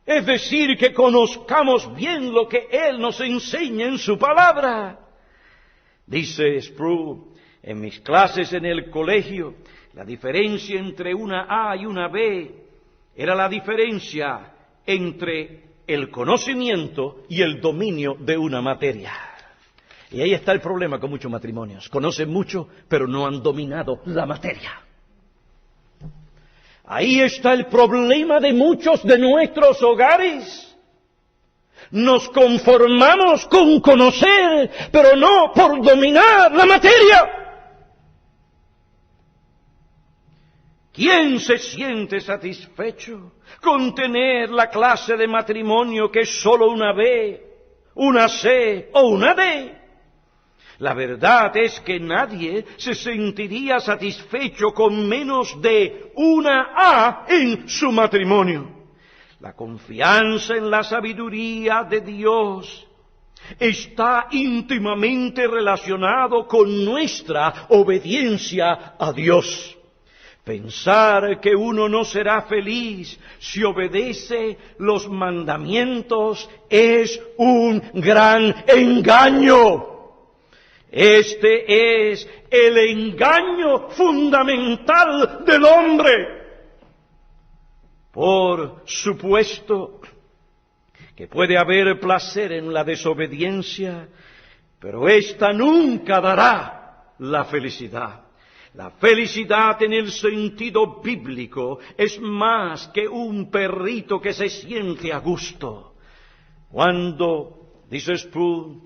A: Es decir, que conozcamos bien lo que Él nos enseña en su palabra. Dice Sproul, en mis clases en el colegio, la diferencia entre una A y una B era la diferencia entre el conocimiento y el dominio de una materia. Y ahí está el problema con muchos matrimonios. Conocen mucho, pero no han dominado la materia. Ahí está el problema de muchos de nuestros hogares. Nos conformamos con conocer, pero no por dominar la materia. ¿Quién se siente satisfecho con tener la clase de matrimonio que es solo una B, una C o una D? La verdad es que nadie se sentiría satisfecho con menos de una A en su matrimonio. La confianza en la sabiduría de Dios está íntimamente relacionado con nuestra obediencia a Dios. Pensar que uno no será feliz si obedece los mandamientos es un gran engaño. Este es el engaño fundamental del hombre. Por supuesto que puede haber placer en la desobediencia, pero ésta nunca dará la felicidad. La felicidad en el sentido bíblico es más que un perrito que se siente a gusto. Cuando, dice Sproul,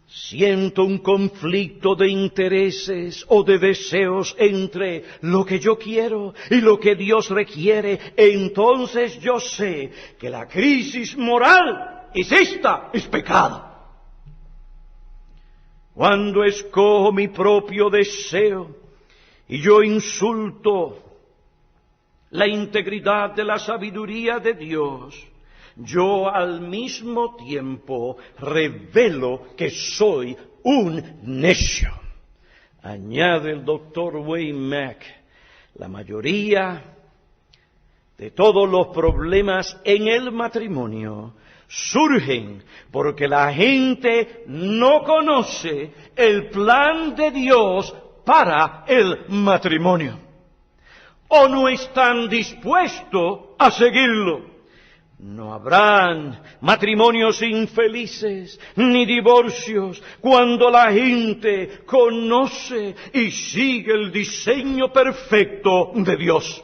A: siento un conflicto de intereses o de deseos entre lo que yo quiero y lo que Dios requiere, entonces yo sé que la crisis moral es pecado. Cuando escojo mi propio deseo y yo insulto la integridad de la sabiduría de Dios, yo al mismo tiempo revelo que soy un necio. Añade el Dr. Wayne Mack, la mayoría de todos los problemas en el matrimonio surgen porque la gente no conoce el plan de Dios para el matrimonio, o no están dispuestos a seguirlo. No habrán matrimonios infelices ni divorcios cuando la gente conoce y sigue el diseño perfecto de Dios.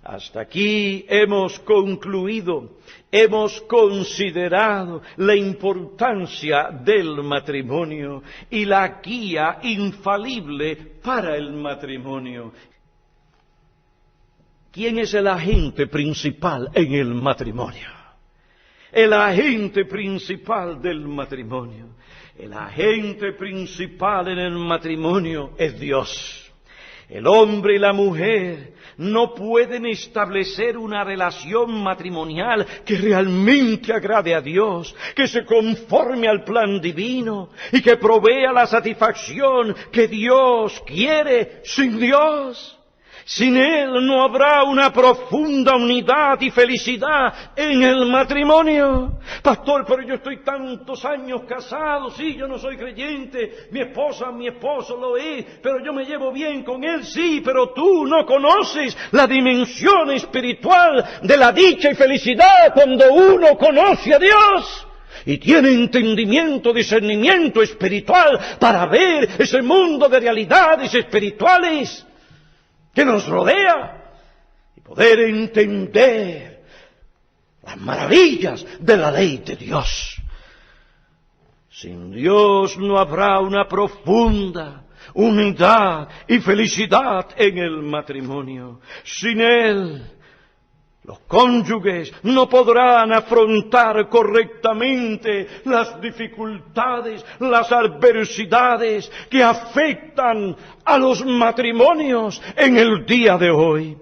A: Hasta aquí hemos concluido, hemos considerado la importancia del matrimonio y la guía infalible para el matrimonio. ¿Quién es el agente principal en el matrimonio? El agente principal del matrimonio. El agente principal en el matrimonio es Dios. El hombre y la mujer no pueden establecer una relación matrimonial que realmente agrade a Dios, que se conforme al plan divino y que provea la satisfacción que Dios quiere sin Dios. Sin Él no habrá una profunda unidad y felicidad en el matrimonio. Pastor, pero yo estoy tantos años casado, sí, yo no soy creyente, mi esposo lo es, pero yo me llevo bien con él, sí, pero tú no conoces la dimensión espiritual de la dicha y felicidad cuando uno conoce a Dios y tiene entendimiento, discernimiento espiritual para ver ese mundo de realidades espirituales que nos rodea y poder entender las maravillas de la ley de Dios. Sin Dios no habrá una profunda unidad y felicidad en el matrimonio. Sin Él, los cónyuges no podrán afrontar correctamente las dificultades, las adversidades que afectan a los matrimonios en el día de hoy.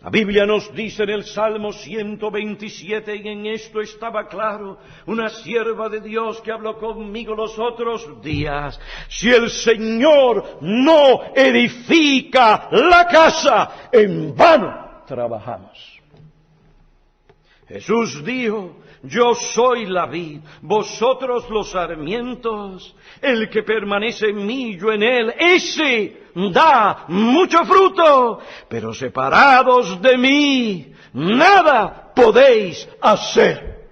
A: La Biblia nos dice en el Salmo 127, y en esto estaba claro, una sierva de Dios que habló conmigo los otros días: si el Señor no edifica la casa, en vano trabajamos. Jesús dijo: yo soy la vid, vosotros los sarmientos. El que permanece en mí, yo en él, ese da mucho fruto. Pero separados de mí, nada podéis hacer.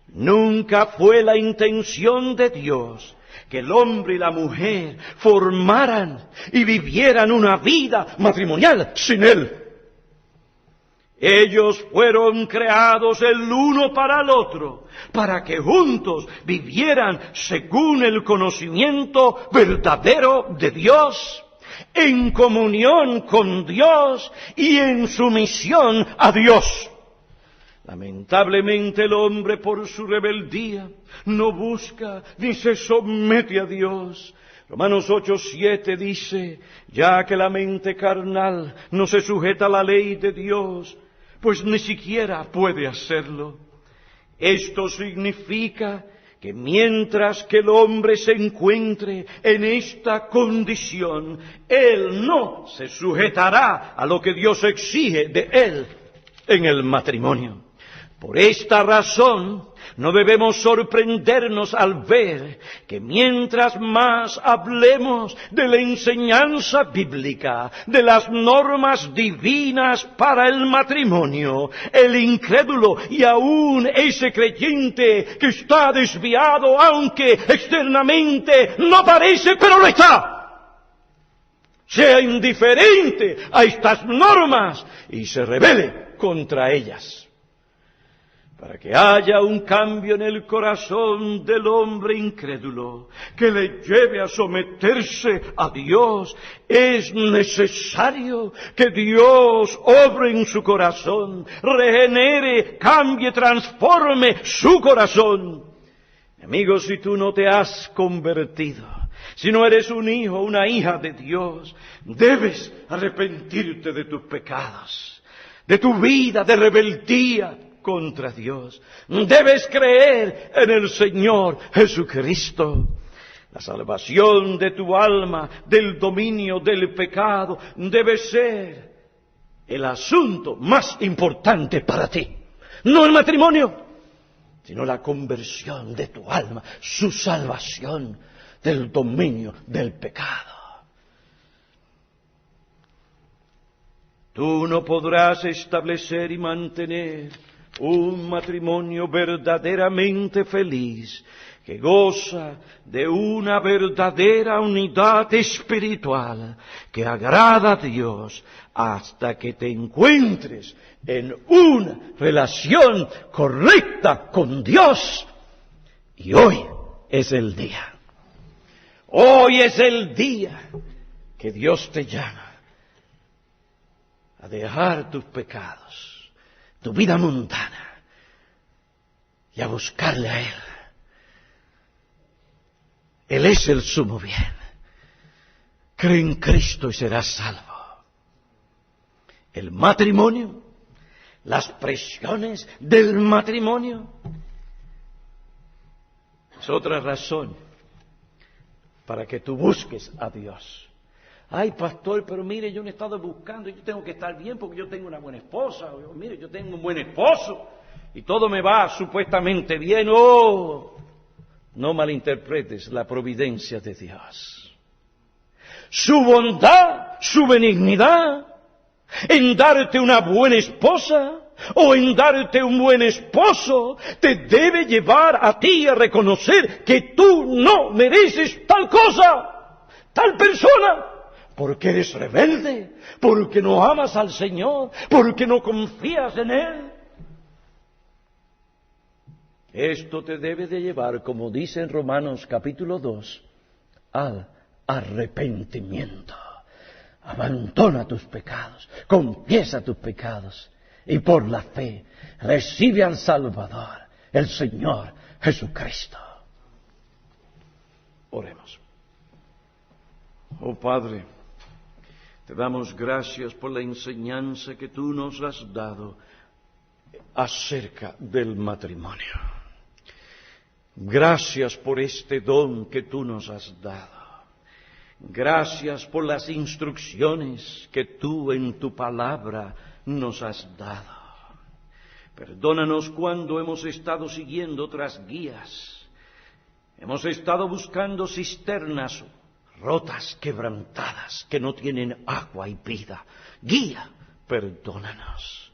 A: Nunca fue la intención de Dios que el hombre y la mujer formaran y vivieran una vida matrimonial sin él. Ellos fueron creados el uno para el otro, para que juntos vivieran según el conocimiento verdadero de Dios, en comunión con Dios y en sumisión a Dios. Lamentablemente el hombre, por su rebeldía, no busca ni se somete a Dios. Romanos 8:7 dice: ya que la mente carnal no se sujeta a la ley de Dios, pues ni siquiera puede hacerlo. Esto significa que mientras que el hombre se encuentre en esta condición, él no se sujetará a lo que Dios exige de él en el matrimonio. Por esta razón, no debemos sorprendernos al ver que mientras más hablemos de la enseñanza bíblica, de las normas divinas para el matrimonio, el incrédulo y aún ese creyente que está desviado, aunque externamente no parece, pero lo está, sea indiferente a estas normas y se rebele contra ellas. Para que haya un cambio en el corazón del hombre incrédulo que le lleve a someterse a Dios, es necesario que Dios obre en su corazón, regenere, cambie, transforme su corazón. Amigo, si tú no te has convertido, si no eres un hijo, una hija de Dios, debes arrepentirte de tus pecados, de tu vida de rebeldía contra Dios. Debes creer en el Señor Jesucristo. La salvación de tu alma del dominio del pecado debe ser el asunto más importante para ti. No el matrimonio, sino la conversión de tu alma, su salvación del dominio del pecado. Tú no podrás establecer y mantener un matrimonio verdaderamente feliz, que goza de una verdadera unidad espiritual, que agrada a Dios, hasta que te encuentres en una relación correcta con Dios. Y hoy es el día. Hoy es el día que Dios te llama a dejar tus pecados, tu vida mundana, y a buscarle a Él. Él es el sumo bien. Cree en Cristo y serás salvo. El matrimonio, las presiones del matrimonio, es otra razón para que tú busques a Dios. Ay, pastor, pero mire, yo no he estado buscando, yo tengo que estar bien porque yo tengo una buena esposa, o mire, yo tengo un buen esposo, y todo me va supuestamente bien. Oh, no malinterpretes la providencia de Dios. Su bondad, su benignidad, en darte una buena esposa, o en darte un buen esposo, te debe llevar a ti a reconocer que tú no mereces tal cosa, tal persona, porque eres rebelde, porque no amas al Señor, porque no confías en Él. Esto te debe de llevar, como dice en Romanos capítulo 2, al arrepentimiento. Abandona tus pecados, confiesa tus pecados, y por la fe recibe al Salvador, el Señor Jesucristo. Oremos. Oh Padre, Te damos gracias por la enseñanza que tú nos has dado acerca del matrimonio. Gracias por este don que tú nos has dado. Gracias por las instrucciones que tú en tu palabra nos has dado. Perdónanos cuando hemos estado siguiendo otras guías. Hemos estado buscando cisternas rotas, quebrantadas, que no tienen agua y vida. Guía, perdónanos.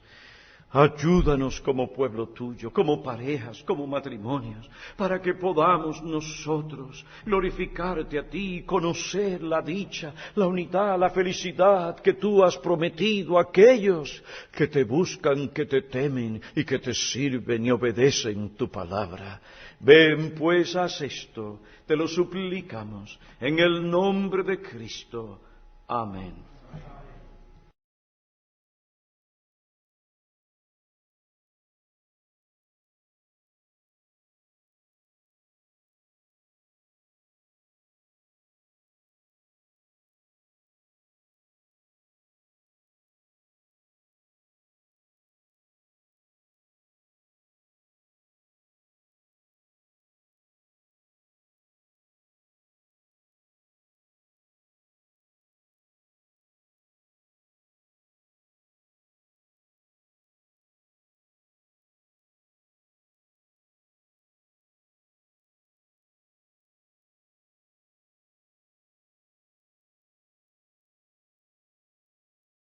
A: Ayúdanos como pueblo tuyo, como parejas, como matrimonios, para que podamos nosotros glorificarte a ti y conocer la dicha, la unidad, la felicidad que tú has prometido a aquellos que te buscan, que te temen y que te sirven y obedecen tu palabra. Ven pues, haz esto, te lo suplicamos, en el nombre de Cristo. Amén.